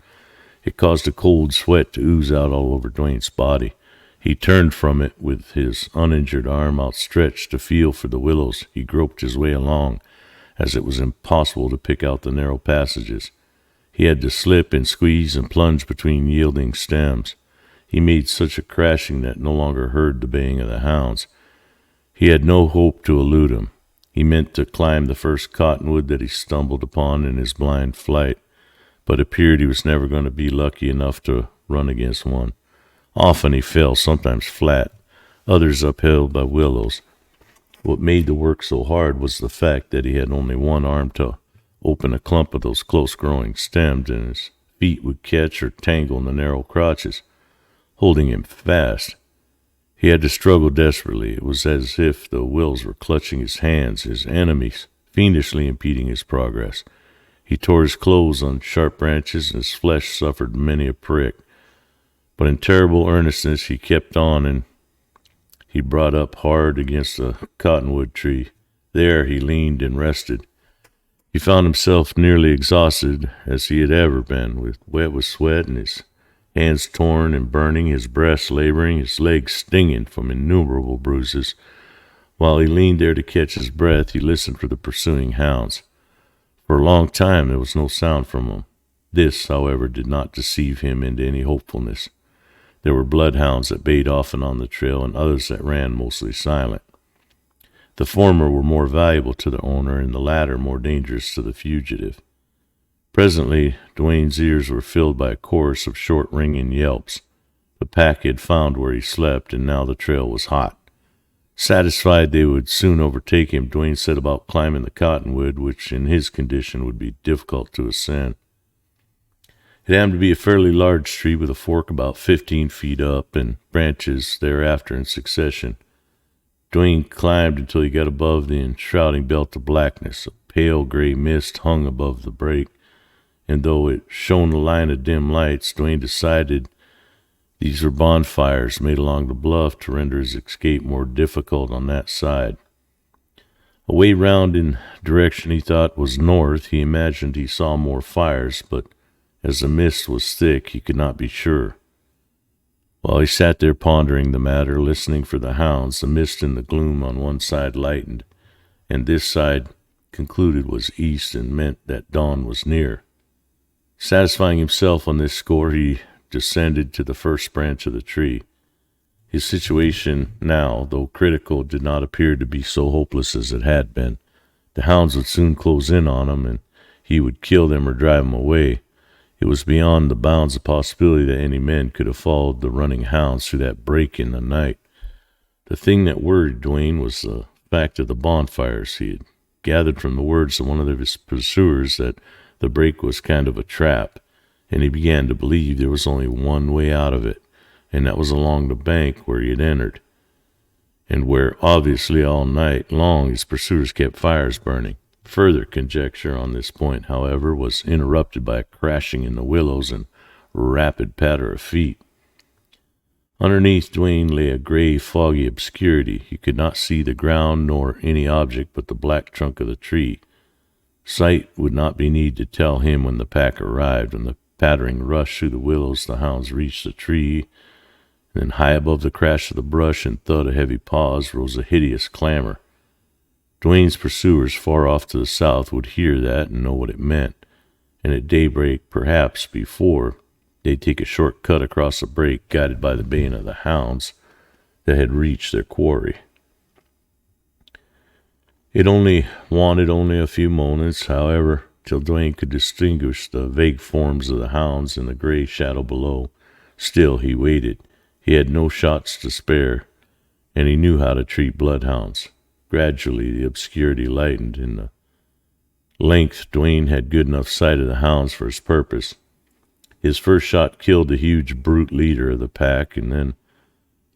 It caused a cold sweat to ooze out all over Dwayne's body. He turned from it with his uninjured arm outstretched to feel for the willows. He groped his way along, as it was impossible to pick out the narrow passages. He had to slip and squeeze and plunge between yielding stems. He made such a crashing that no longer heard the baying of the hounds. He had no hope to elude them. He meant to climb the first cottonwood that he stumbled upon in his blind flight, but appeared he was never going to be lucky enough to run against one. Often he fell, sometimes flat, others upheld by willows. What made the work so hard was the fact that he had only one arm to open a clump of those close-growing stems, and his feet would catch or tangle in the narrow crotches, holding him fast. He had to struggle desperately. It was as if the willows were clutching his hands, his enemies, fiendishly impeding his progress. He tore his clothes on sharp branches, and his flesh suffered many a prick. But in terrible earnestness he kept on, and he brought up hard against a cottonwood tree. There he leaned and rested. He found himself nearly exhausted, as he had ever been, wet with sweat, and his hands torn and burning, his breast laboring, his legs stinging from innumerable bruises. While he leaned there to catch his breath, he listened for the pursuing hounds. For a long time there was no sound from them. This, however, did not deceive him into any hopefulness. There were bloodhounds that bayed often on the trail, and others that ran mostly silent. The former were more valuable to their owner, and the latter more dangerous to the fugitive. Presently, Dwayne's ears were filled by a chorus of short ringing yelps. The pack had found where he slept, and now the trail was hot. Satisfied they would soon overtake him, Dwayne set about climbing the cottonwood, which in his condition would be difficult to ascend. It happened to be a fairly large tree with a fork about 15 feet up and branches thereafter in succession. Dwayne climbed until he got above the enshrouding belt of blackness. A pale gray mist hung above the break, and though it shone a line of dim lights, Dwayne decided these were bonfires made along the bluff to render his escape more difficult on that side. Away round in direction he thought was north, he imagined he saw more fires, but as the mist was thick, he could not be sure. While he sat there pondering the matter, listening for the hounds, the mist in the gloom on one side lightened, and this side concluded was east and meant that dawn was near. Satisfying himself on this score, he descended to the first branch of the tree. His situation now, though critical, did not appear to be so hopeless as it had been. The hounds would soon close in on him, and he would kill them or drive them away. It was beyond the bounds of possibility that any men could have followed the running hounds through that break in the night. The thing that worried Duane was the fact of the bonfires. He had gathered from the words of one of his pursuers that the break was kind of a trap, and he began to believe there was only one way out of it, and that was along the bank where he had entered, and where obviously all night long his pursuers kept fires burning. Further conjecture on this point, however, was interrupted by a crashing in the willows and rapid patter of feet. Underneath Duane lay a gray, foggy obscurity. He could not see the ground nor any object but the black trunk of the tree. Sight would not be need to tell him when the pack arrived. When the pattering rush through the willows, the hounds reached the tree. Then high above the crash of the brush and thud of heavy paws rose a hideous clamor. Duane's pursuers far off to the south would hear that and know what it meant, and at daybreak, perhaps before, they'd take a short cut across the break, guided by the baying of the hounds that had reached their quarry. It wanted only a few moments, however, till Duane could distinguish the vague forms of the hounds in the gray shadow below. Still he waited. He had no shots to spare, and he knew how to treat bloodhounds. Gradually the obscurity lightened. In the length, Duane had good enough sight of the hounds for his purpose. His first shot killed the huge brute leader of the pack, and then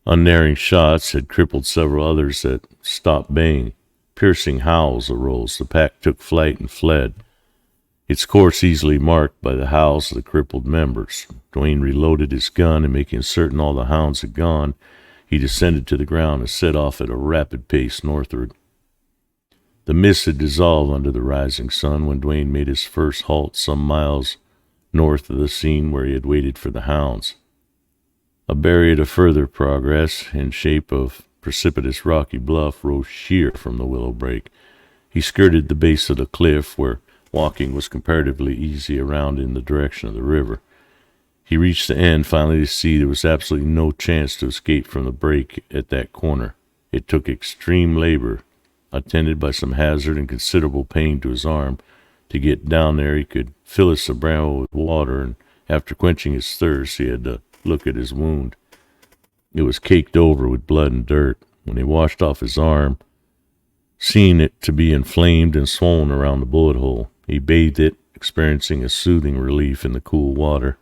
unerring shots had crippled several others that stopped baying. Piercing howls arose. The pack took flight and fled, its course easily marked by the howls of the crippled members. Duane reloaded his gun, and making certain all the hounds had gone, he descended to the ground and set off at a rapid pace northward. The mist had dissolved under the rising sun when Duane made his first halt some miles north of the scene where he had waited for the hounds. A barrier to further progress, in shape of precipitous rocky bluff, rose sheer from the willow brake. He skirted the base of the cliff, where walking was comparatively easy around in the direction of the river. He reached the end finally to see there was absolutely no chance to escape from the break at that corner. It took extreme labor, attended by some hazard and considerable pain to his arm, to get down there. He could fill his sombrero with water, and after quenching his thirst, he had to look at his wound. It was caked over with blood and dirt. When he washed off his arm, seeing it to be inflamed and swollen around the bullet hole, he bathed it, experiencing a soothing relief in the cool water.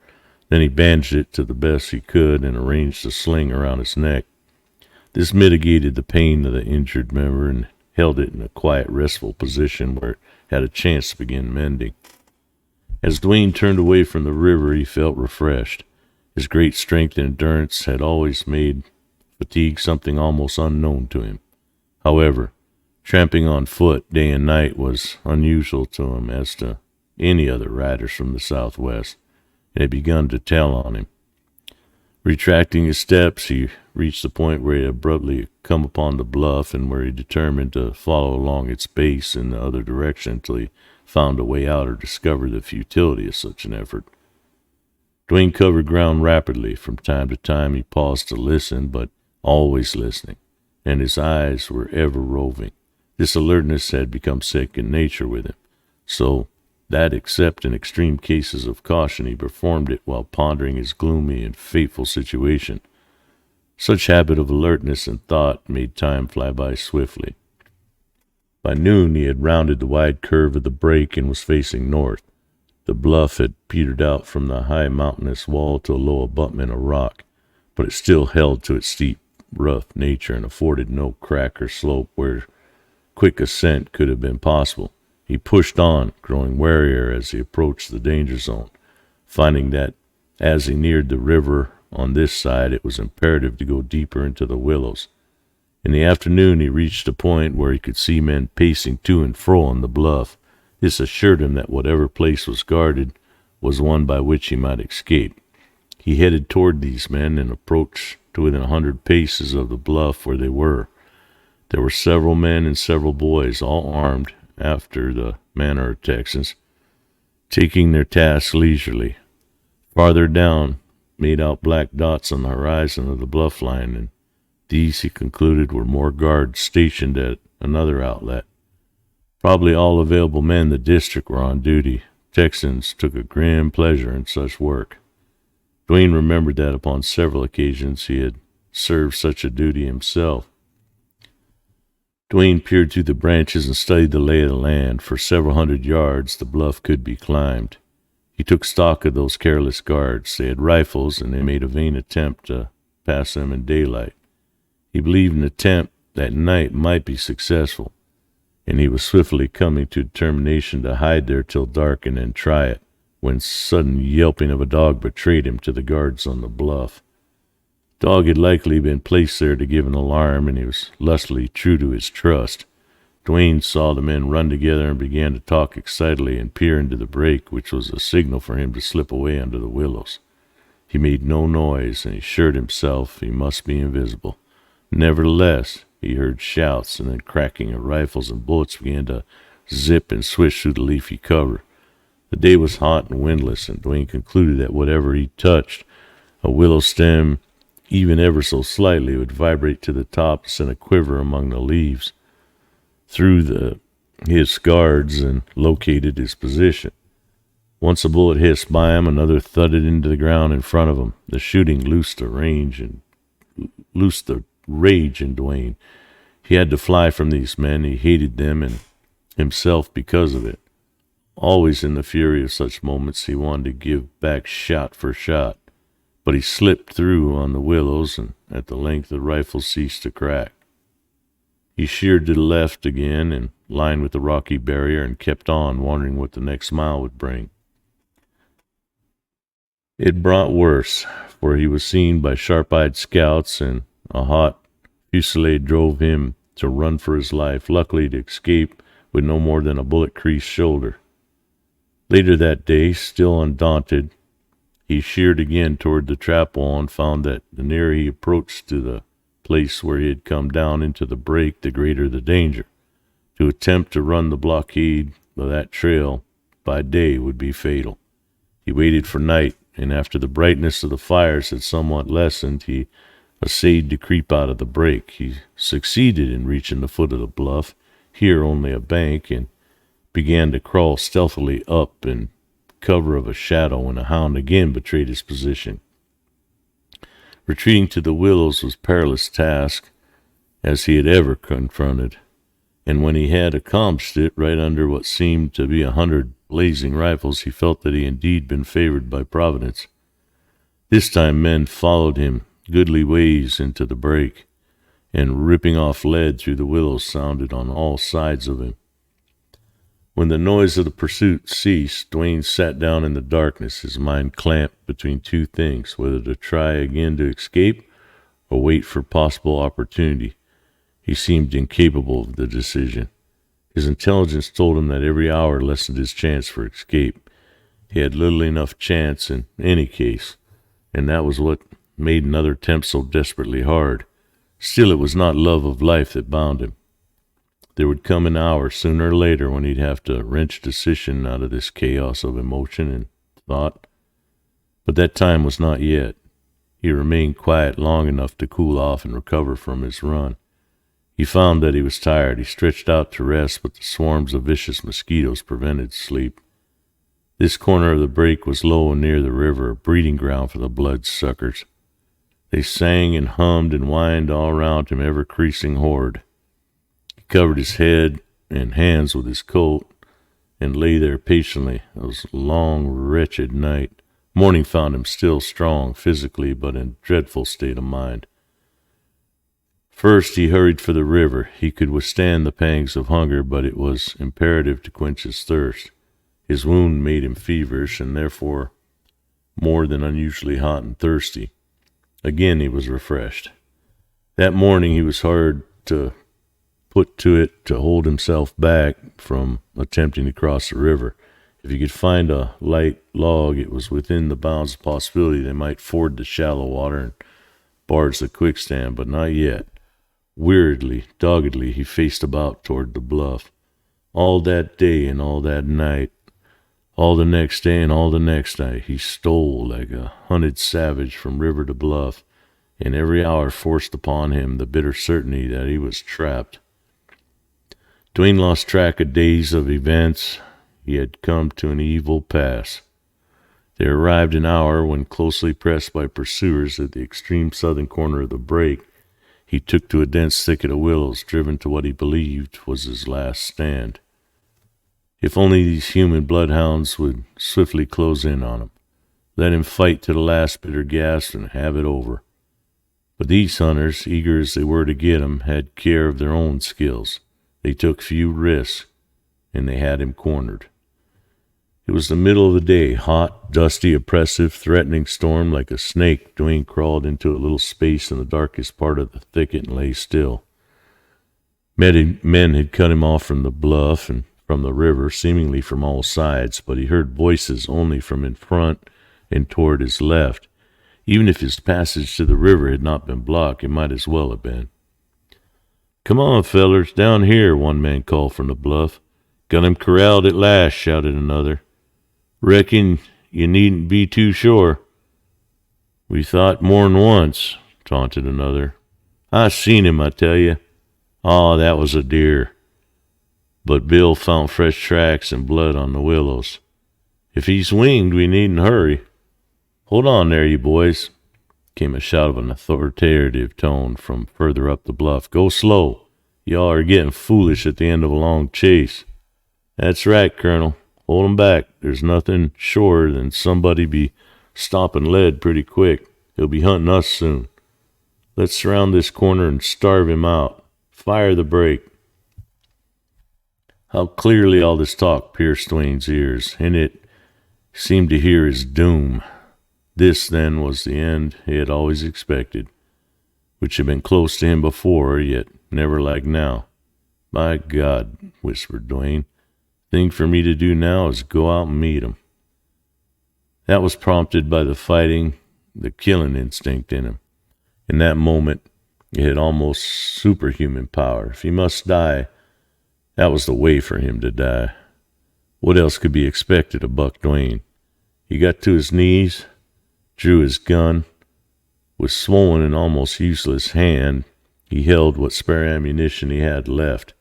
Then he bandaged it to the best he could and arranged a sling around his neck. This mitigated the pain of the injured member and held it in a quiet, restful position where it had a chance to begin mending. As Duane turned away from the river, he felt refreshed. His great strength and endurance had always made fatigue something almost unknown to him. However, tramping on foot day and night was unusual to him as to any other riders from the southwest, and had begun to tell on him. Retracting his steps, he reached the point where he had abruptly come upon the bluff, and where he determined to follow along its base in the other direction until he found a way out or discovered the futility of such an effort. Duane covered ground rapidly. From time to time he paused to listen, but always listening, and his eyes were ever roving. This alertness had become second nature with him, so that, except in extreme cases of caution, he performed it while pondering his gloomy and fateful situation. Such habit of alertness and thought made time fly by swiftly. By noon he had rounded the wide curve of the break and was facing north. The bluff had petered out from the high mountainous wall to a low abutment of rock, but it still held to its steep, rough nature and afforded no crack or slope where quick ascent could have been possible. He pushed on, growing warier as he approached the danger zone, finding that as he neared the river on this side, it was imperative to go deeper into the willows. In the afternoon he reached a point where he could see men pacing to and fro on the bluff. This assured him that whatever place was guarded was one by which he might escape. He headed toward these men and approached to within 100 paces of the bluff where they were. There were several men and several boys, all armed after the manner of Texans, taking their tasks leisurely. Farther down, made out black dots on the horizon of the bluff line, and these, he concluded, were more guards stationed at another outlet. Probably all available men in the district were on duty. Texans took a grim pleasure in such work. Duane remembered that upon several occasions he had served such a duty himself. Duane peered through the branches and studied the lay of the land. For several hundred yards the bluff could be climbed. He took stock of those careless guards. They had rifles, and they made a vain attempt to pass them in daylight. He believed an attempt at night might be successful, and he was swiftly coming to determination to hide there till dark and then try it, when sudden yelping of a dog betrayed him to the guards on the bluff. The dog had likely been placed there to give an alarm, and he was lustily true to his trust. Duane saw the men run together and began to talk excitedly and peer into the break, which was a signal for him to slip away under the willows. He made no noise, and he assured himself he must be invisible. Nevertheless, he heard shouts, and then cracking of rifles, and bullets began to zip and swish through the leafy cover. The day was hot and windless, and Duane concluded that whatever he touched, a willow stem, even ever so slightly, would vibrate to the top and send a quiver among the leaves through his guards and located his position. Once a bullet hissed by him, another thudded into the ground in front of him. The shooting loosed the rage in Duane. He had to fly from these men. He hated them and himself because of it. Always in the fury of such moments he wanted to give back shot for shot, but he slipped through on the willows, and at the length the rifle ceased to crack. He sheered to the left again and lined with the rocky barrier, and kept on, wondering what the next mile would bring. It brought worse, for he was seen by sharp-eyed scouts, and a hot fusillade drove him to run for his life, luckily to escape with no more than a bullet-creased shoulder. Later that day, still undaunted, he sheered again toward the trap wall and found that the nearer he approached to the place where he had come down into the break, the greater the danger. To attempt to run the blockade of that trail by day would be fatal. He waited for night, and after the brightness of the fires had somewhat lessened, he essayed to creep out of the break. He succeeded in reaching the foot of the bluff, here only a bank, and began to crawl stealthily up in cover of a shadow when a hound again betrayed his position. Retreating to the willows was a perilous task as he had ever confronted, and when he had accomplished it right under what seemed to be 100 blazing rifles, he felt that he had indeed been favored by Providence. This time men followed him goodly ways into the break, and ripping off lead through the willows sounded on all sides of him. When the noise of the pursuit ceased, Duane sat down in the darkness, his mind clamped between two things, whether to try again to escape or wait for possible opportunity. He seemed incapable of the decision. His intelligence told him that every hour lessened his chance for escape. He had little enough chance in any case, and that was what made another attempt so desperately hard. Still, it was not love of life that bound him. There would come an hour, sooner or later, when he'd have to wrench decision out of this chaos of emotion and thought. But that time was not yet. He remained quiet long enough to cool off and recover from his run. He found that he was tired. He stretched out to rest, but the swarms of vicious mosquitoes prevented sleep. This corner of the break was low and near the river, a breeding ground for the bloodsuckers. They sang and hummed and whined all around him, ever-increasing horde. He covered his head and hands with his coat and lay there patiently. It was a long, wretched night. Morning found him still strong physically, but in a dreadful state of mind. First he hurried for the river. He could withstand the pangs of hunger, but it was imperative to quench his thirst. His wound made him feverish, and therefore more than unusually hot and thirsty. Again he was refreshed. That morning he was hard to put to it to hold himself back from attempting to cross the river. If he could find a light log, it was within the bounds of possibility they might ford the shallow water and barge the quicksand, but not yet. Weariedly, doggedly, he faced about toward the bluff. All that day and all that night, all the next day and all the next night, he stole like a hunted savage from river to bluff, and every hour forced upon him the bitter certainty that he was trapped. Dwayne lost track of days of events. He had come to an evil pass. There arrived an hour when, closely pressed by pursuers at the extreme southern corner of the break, he took to a dense thicket of willows, driven to what he believed was his last stand. If only these human bloodhounds would swiftly close in on him, let him fight to the last bitter gasp and have it over. But these hunters, eager as they were to get him, had care of their own skills. They took few risks, and they had him cornered. It was the middle of the day, hot, dusty, oppressive, threatening storm. Like a snake, Dwayne crawled into a little space in the darkest part of the thicket and lay still. Men had cut him off from the bluff and from the river, seemingly from all sides, but he heard voices only from in front and toward his left. Even if his passage to the river had not been blocked, it might as well have been. "Come on, fellers, down here," one man called from the bluff. "Got him corralled at last," shouted another. "Reckon you needn't be too sure." "We thought more'n once," taunted another. "I seen him, I tell you. Oh, that was a deer. But Bill found fresh tracks and blood on the willows. If he's winged, we needn't hurry." "Hold on there, you boys," came a shout of an authoritative tone from further up the bluff. "Go slow. Y'all are getting foolish at the end of a long chase." "That's right, Colonel. Hold 'em back. There's nothing surer than somebody be stopping lead pretty quick. He'll be hunting us soon. Let's surround this corner and starve him out. Fire the brake." How clearly all this talk pierced Dwayne's ears. In it seemed to hear his doom. This, then, was the end he had always expected, which had been close to him before, yet never like now. "My God," whispered Dwayne, "thing for me to do now is go out and meet him." That was prompted by the fighting, the killing instinct in him. In that moment, it had almost superhuman power. If he must die, that was the way for him to die. What else could be expected of Buck Dwayne? He got to his knees, drew his gun. With swollen and almost useless hand, he held what spare ammunition he had left.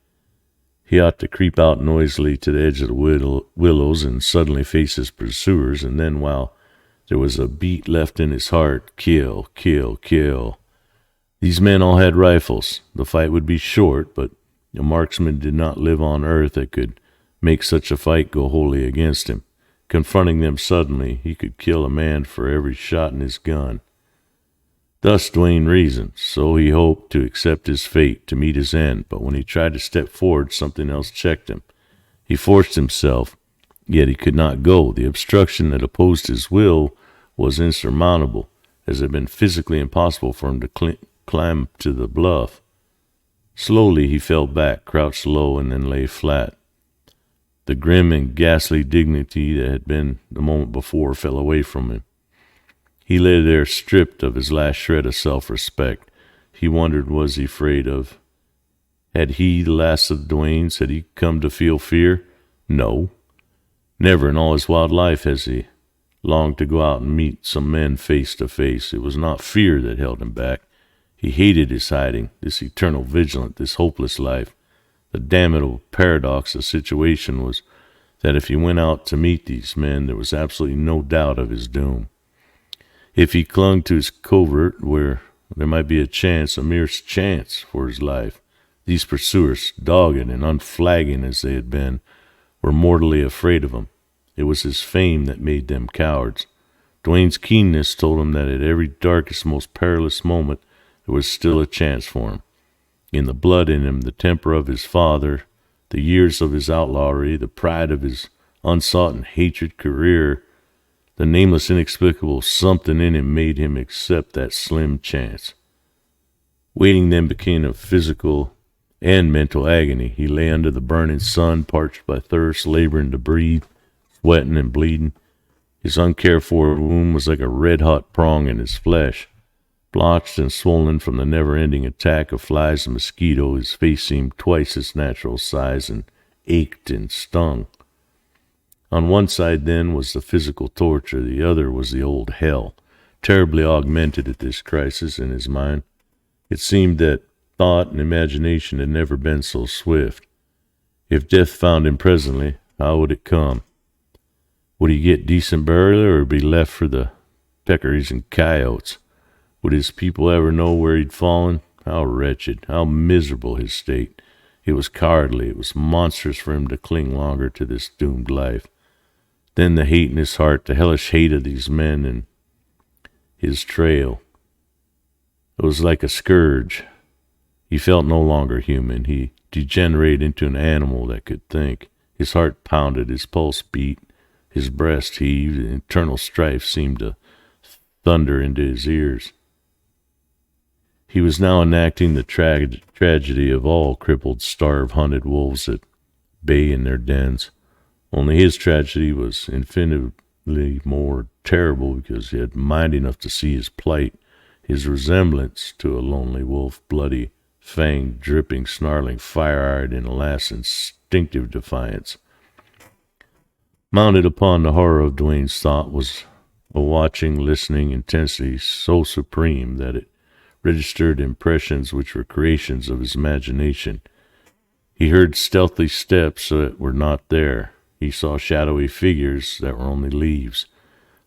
He ought to creep out noisily to the edge of the willows and suddenly face his pursuers, and then, while there was a beat left in his heart, kill, kill, kill. These men all had rifles. The fight would be short, but a marksman did not live on earth that could make such a fight go wholly against him. Confronting them suddenly, he could kill a man for every shot in his gun. Thus Dwayne reasoned. So he hoped to accept his fate, to meet his end. But when he tried to step forward, something else checked him. He forced himself, yet he could not go. The obstruction that opposed his will was insurmountable, as it had been physically impossible for him to climb to the bluff. Slowly he fell back, crouched low, and then lay flat. The grim and ghastly dignity that had been the moment before fell away from him. He lay there stripped of his last shred of self-respect. He wondered, was he afraid of? Had he, the last of the Dwaynes, had he come to feel fear? No. Never in all his wild life has he longed to go out and meet some men face to face. It was not fear that held him back. He hated his hiding, this eternal vigilance, this hopeless life. The damnable paradox of the situation was that if he went out to meet these men, there was absolutely no doubt of his doom. If he clung to his covert, where there might be a chance, a mere chance for his life, these pursuers, dogged and unflagging as they had been, were mortally afraid of him. It was his fame that made them cowards. Dwayne's keenness told him that at every darkest, most perilous moment, there was still a chance for him. In the blood in him, the temper of his father, the years of his outlawry, the pride of his unsought and hated career, the nameless, inexplicable something in him made him accept that slim chance. Waiting then became a physical and mental agony. He lay under the burning sun, parched by thirst, laboring to breathe, sweating and bleeding. His uncared-for wound was like a red-hot prong in his flesh. Blotched and swollen from the never-ending attack of flies and mosquitoes, his face seemed twice its natural size and ached and stung. On one side, then, was the physical torture. The other was the old hell, terribly augmented at this crisis in his mind. It seemed that thought and imagination had never been so swift. If death found him presently, how would it come? Would he get decent burial or be left for the peccaries and coyotes? Would his people ever know where he'd fallen? How wretched, how miserable his state. It was cowardly, it was monstrous for him to cling longer to this doomed life. Then the hate in his heart, the hellish hate of these men and his trail. It was like a scourge. He felt no longer human. He degenerated into an animal that could think. His heart pounded, his pulse beat, his breast heaved, and internal strife seemed to thunder into his ears. He was now enacting the tragedy of all crippled, starved, hunted wolves at bay in their dens. Only his tragedy was infinitely more terrible because he had mind enough to see his plight, his resemblance to a lonely wolf, bloody, fanged, dripping, snarling, fire-eyed in a last instinctive defiance. Mounted upon the horror of Duane's thought was a watching, listening intensity so supreme that it registered impressions which were creations of his imagination. He heard stealthy steps that were not there. He saw shadowy figures that were only leaves.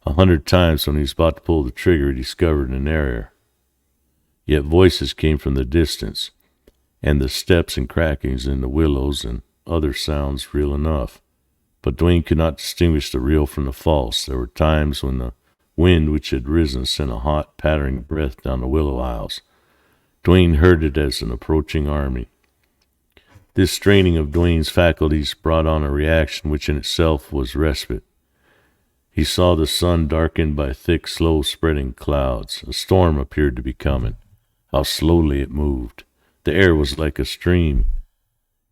100 times when he was about to pull the trigger, he discovered an error. Yet voices came from the distance, and the steps and crackings in the willows and other sounds real enough. But Duane could not distinguish the real from the false. There were times when the wind which had risen sent a hot, pattering breath down the willow aisles. Duane heard it as an approaching army. This straining of Duane's faculties brought on a reaction which in itself was respite. He saw the sun darkened by thick, slow-spreading clouds. A storm appeared to be coming. How slowly it moved. The air was like a stream.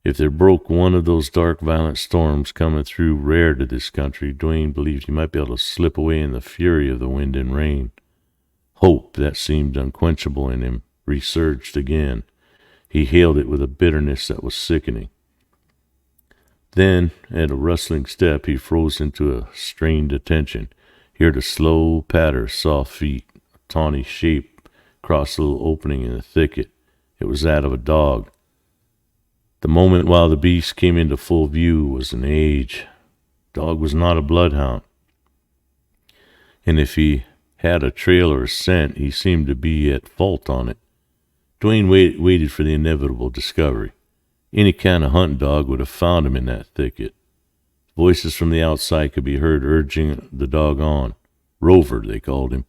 If there broke one of those dark, violent storms coming through rare to this country, Duane believed he might be able to slip away in the fury of the wind and rain. Hope, that seemed unquenchable in him, resurged again. He hailed it with a bitterness that was sickening. Then, at a rustling step, he froze into a strained attention. He heard a slow patter of soft feet, a tawny shape crossed a little opening in the thicket. It was that of a dog. The moment while the beast came into full view was an age. The dog was not a bloodhound, and if he had a trail or a scent, he seemed to be at fault on it. Duane waited for the inevitable discovery. Any kind of hunting dog would have found him in that thicket. Voices from the outside could be heard urging the dog on. Rover, they called him.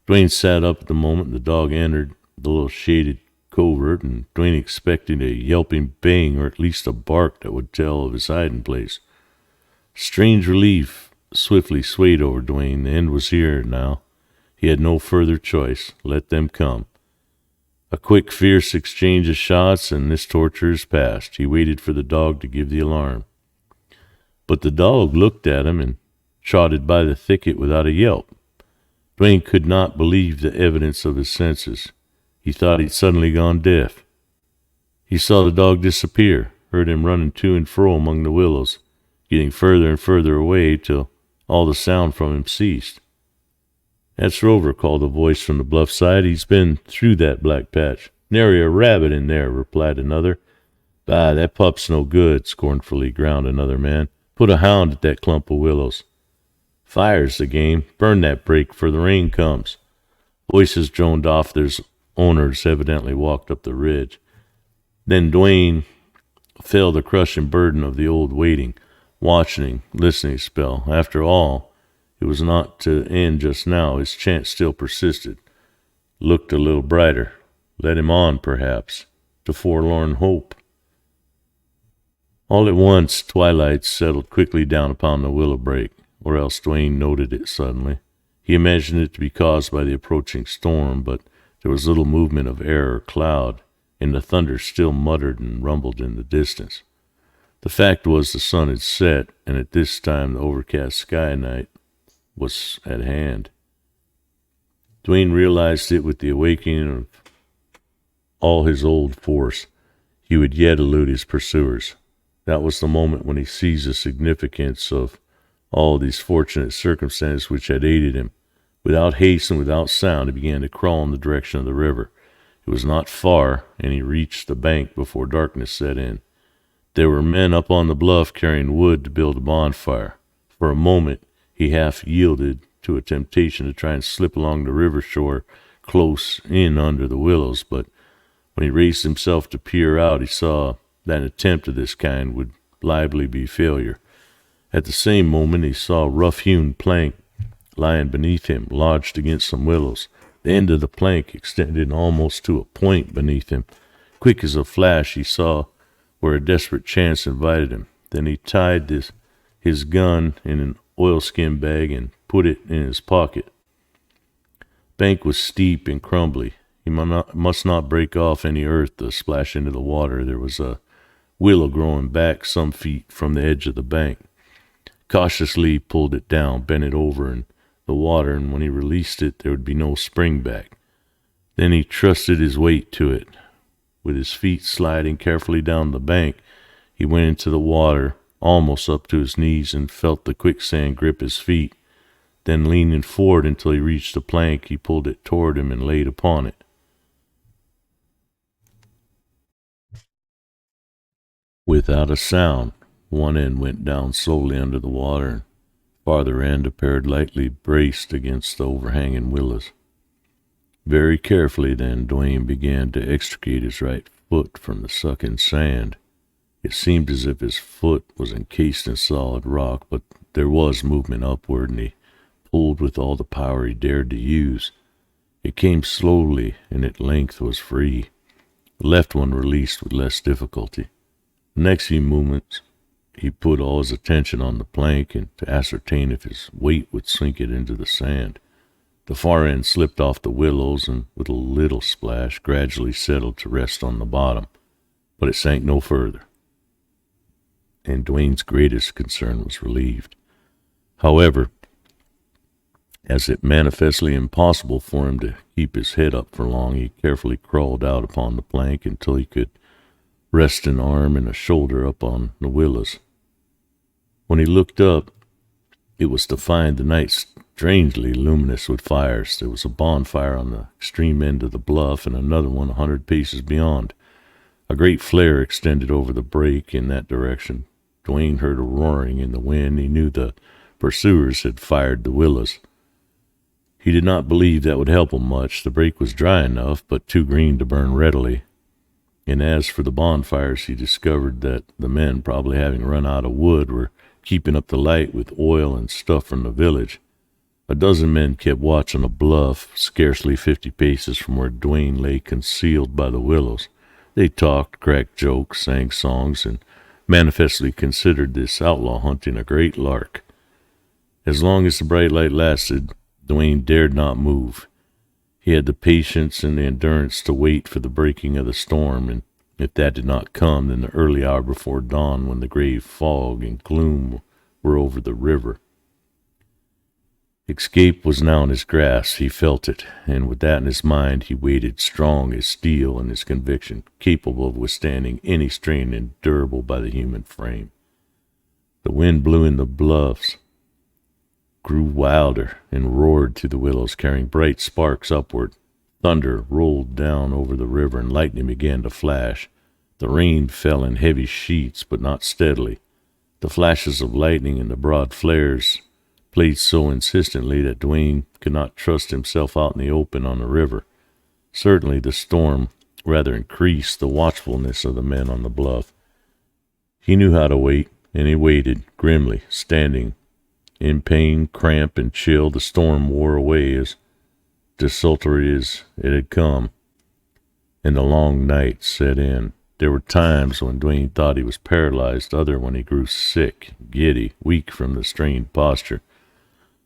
Duane sat up at the moment the dog entered the little shaded covert, and Duane expected a yelping bang or at least a bark that would tell of his hiding place. Strange relief swiftly swayed over Duane. The end was here now. He had no further choice. Let them come. A quick, fierce exchange of shots, and this torture is past. He waited for the dog to give the alarm. But the dog looked at him and trotted by the thicket without a yelp. Duane could not believe the evidence of his senses. He thought he'd suddenly gone deaf. He saw the dog disappear, heard him running to and fro among the willows, getting further and further away till all the sound from him ceased. "That's Rover," called a voice from the bluff side. "He's been through that black patch." "Nary a rabbit in there," replied another. "Bah, that pup's no good," scornfully growled another man. "Put a hound at that clump of willows." "Fire's the game. Burn that brake, for the rain comes." Voices droned off. Their owners evidently walked up the ridge. Then Duane felt the crushing burden of the old waiting, watching, listening spell. After all, it was not to end just now. His chance still persisted. Looked a little brighter. Led him on, perhaps, to forlorn hope. All at once, twilight settled quickly down upon the willow brake, or else Duane noted it suddenly. He imagined it to be caused by the approaching storm, but there was little movement of air or cloud, and the thunder still muttered and rumbled in the distance. The fact was the sun had set, and at this time the overcast sky night was at hand. Duane realized it with the awakening of all his old force. He would yet elude his pursuers. That was the moment when he seized the significance of all these fortunate circumstances which had aided him. Without haste and without sound, he began to crawl in the direction of the river. It was not far, and he reached the bank before darkness set in. There were men up on the bluff carrying wood to build a bonfire. For a moment he half yielded to a temptation to try and slip along the river shore close in under the willows, but when he raised himself to peer out, he saw that an attempt of this kind would liably be failure. At the same moment he saw a rough-hewn plank lying beneath him, lodged against some willows. The end of the plank extended almost to a point beneath him. Quick as a flash he saw where a desperate chance invited him. Then he tied his gun in an oilskin bag and put it in his pocket. The bank was steep and crumbly. He must not break off any earth to splash into the water. There was a willow growing back some feet from the edge of the bank. Cautiously he pulled it down, bent it over in the water, and when he released it, there would be no spring back. Then he trusted his weight to it. With his feet sliding carefully down the bank, he went into the water, almost up to his knees, and felt the quicksand grip his feet. Then leaning forward until he reached the plank, he pulled it toward him and laid upon it. Without a sound, one end went down slowly under the water, and farther end appeared lightly braced against the overhanging willows. Very carefully then Duane began to extricate his right foot from the sucking sand. It seemed as if his foot was encased in solid rock, but there was movement upward, and he pulled with all the power he dared to use. It came slowly, and at length was free. The left one released with less difficulty. The next few moments he put all his attention on the plank and to ascertain if his weight would sink it into the sand. The far end slipped off the willows and with a little splash gradually settled to rest on the bottom, but it sank no further, and Duane's greatest concern was relieved. However, as it manifestly impossible for him to keep his head up for long, he carefully crawled out upon the plank until he could rest an arm and a shoulder up on the willows. When he looked up, it was to find the night strangely luminous with fires. There was a bonfire on the extreme end of the bluff and another one 100 paces beyond. A great flare extended over the break in that direction. Duane heard a roaring in the wind. He knew the pursuers had fired the willows. He did not believe that would help him much. The break was dry enough, but too green to burn readily. And as for the bonfires, he discovered that the men, probably having run out of wood, were keeping up the light with oil and stuff from the village. A dozen men kept watch on a bluff, scarcely 50 paces from where Duane lay concealed by the willows. They talked, cracked jokes, sang songs, and manifestly considered this outlaw hunting a great lark. As long as the bright light lasted, Duane dared not move. He had the patience and the endurance to wait for the breaking of the storm, and if that did not come, then the early hour before dawn, when the gray fog and gloom were over the river. Escape was now in his grasp. He felt it, and with that in his mind, he waited, strong as steel in his conviction, capable of withstanding any strain endurable by the human frame. The wind blew in the bluffs, grew wilder, and roared through the willows, carrying bright sparks upward. Thunder rolled down over the river, and lightning began to flash. The rain fell in heavy sheets, but not steadily. The flashes of lightning and the broad flares played so insistently that Duane could not trust himself out in the open on the river. Certainly the storm rather increased the watchfulness of the men on the bluff. He knew how to wait, and he waited, grimly, standing. In pain, cramp, and chill, the storm wore away as desultory as it had come, and the long night set in. There were times when Duane thought he was paralyzed, other when he grew sick, giddy, weak from the strained posture.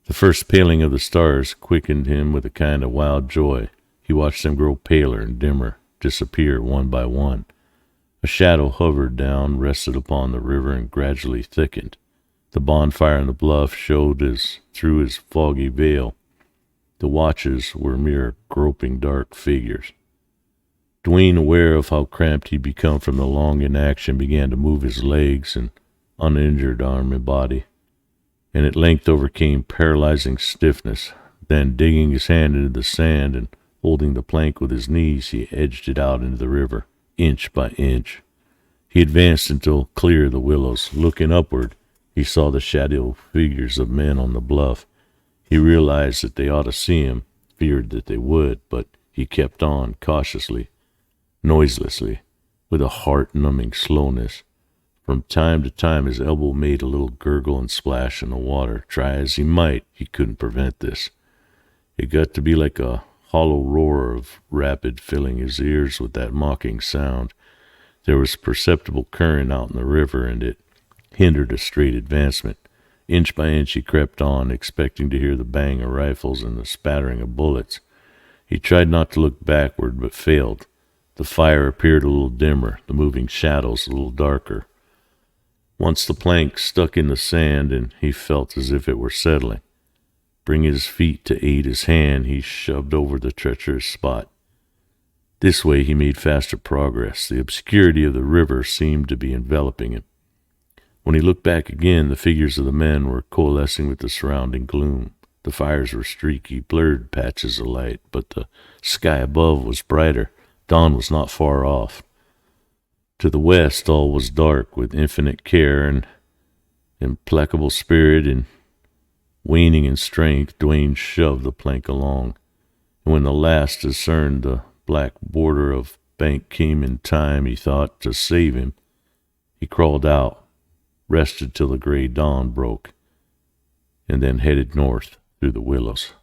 The first paling of the stars quickened him with a kind of wild joy. He watched them grow paler and dimmer, disappear one by one. A shadow hovered down, rested upon the river, and gradually thickened. The bonfire on the bluff showed as through his foggy veil. The watches were mere groping dark figures. Duane, aware of how cramped he'd become from the long inaction, began to move his legs and uninjured arm and body, and at length overcame paralyzing stiffness. Then, digging his hand into the sand and holding the plank with his knees, he edged it out into the river, inch by inch. He advanced until clear of the willows. Looking upward, he saw the shadow figures of men on the bluff. He realized that they ought to see him, feared that they would, but he kept on, cautiously, noiselessly, with a heart-numbing slowness. From time to time his elbow made a little gurgle and splash in the water. Try as he might, he couldn't prevent this. It got to be like a hollow roar of rapid, filling his ears with that mocking sound. There was perceptible current out in the river, and it hindered a straight advancement. Inch by inch he crept on, expecting to hear the bang of rifles and the spattering of bullets. He tried not to look backward, but failed. The fire appeared a little dimmer, the moving shadows a little darker. Once the plank stuck in the sand, and he felt as if it were settling. Bringing his feet to aid his hand, he shoved over the treacherous spot. This way he made faster progress. The obscurity of the river seemed to be enveloping him. When he looked back again, the figures of the men were coalescing with the surrounding gloom. The fires were streaky, blurred patches of light, but the sky above was brighter. Dawn was not far off. To the west all was dark. With infinite care and implacable spirit and waning in strength, Duane shoved the plank along. And when the last discerned the black border of bank came in time, he thought, to save him, he crawled out, rested till the gray dawn broke, and then headed north through the willows.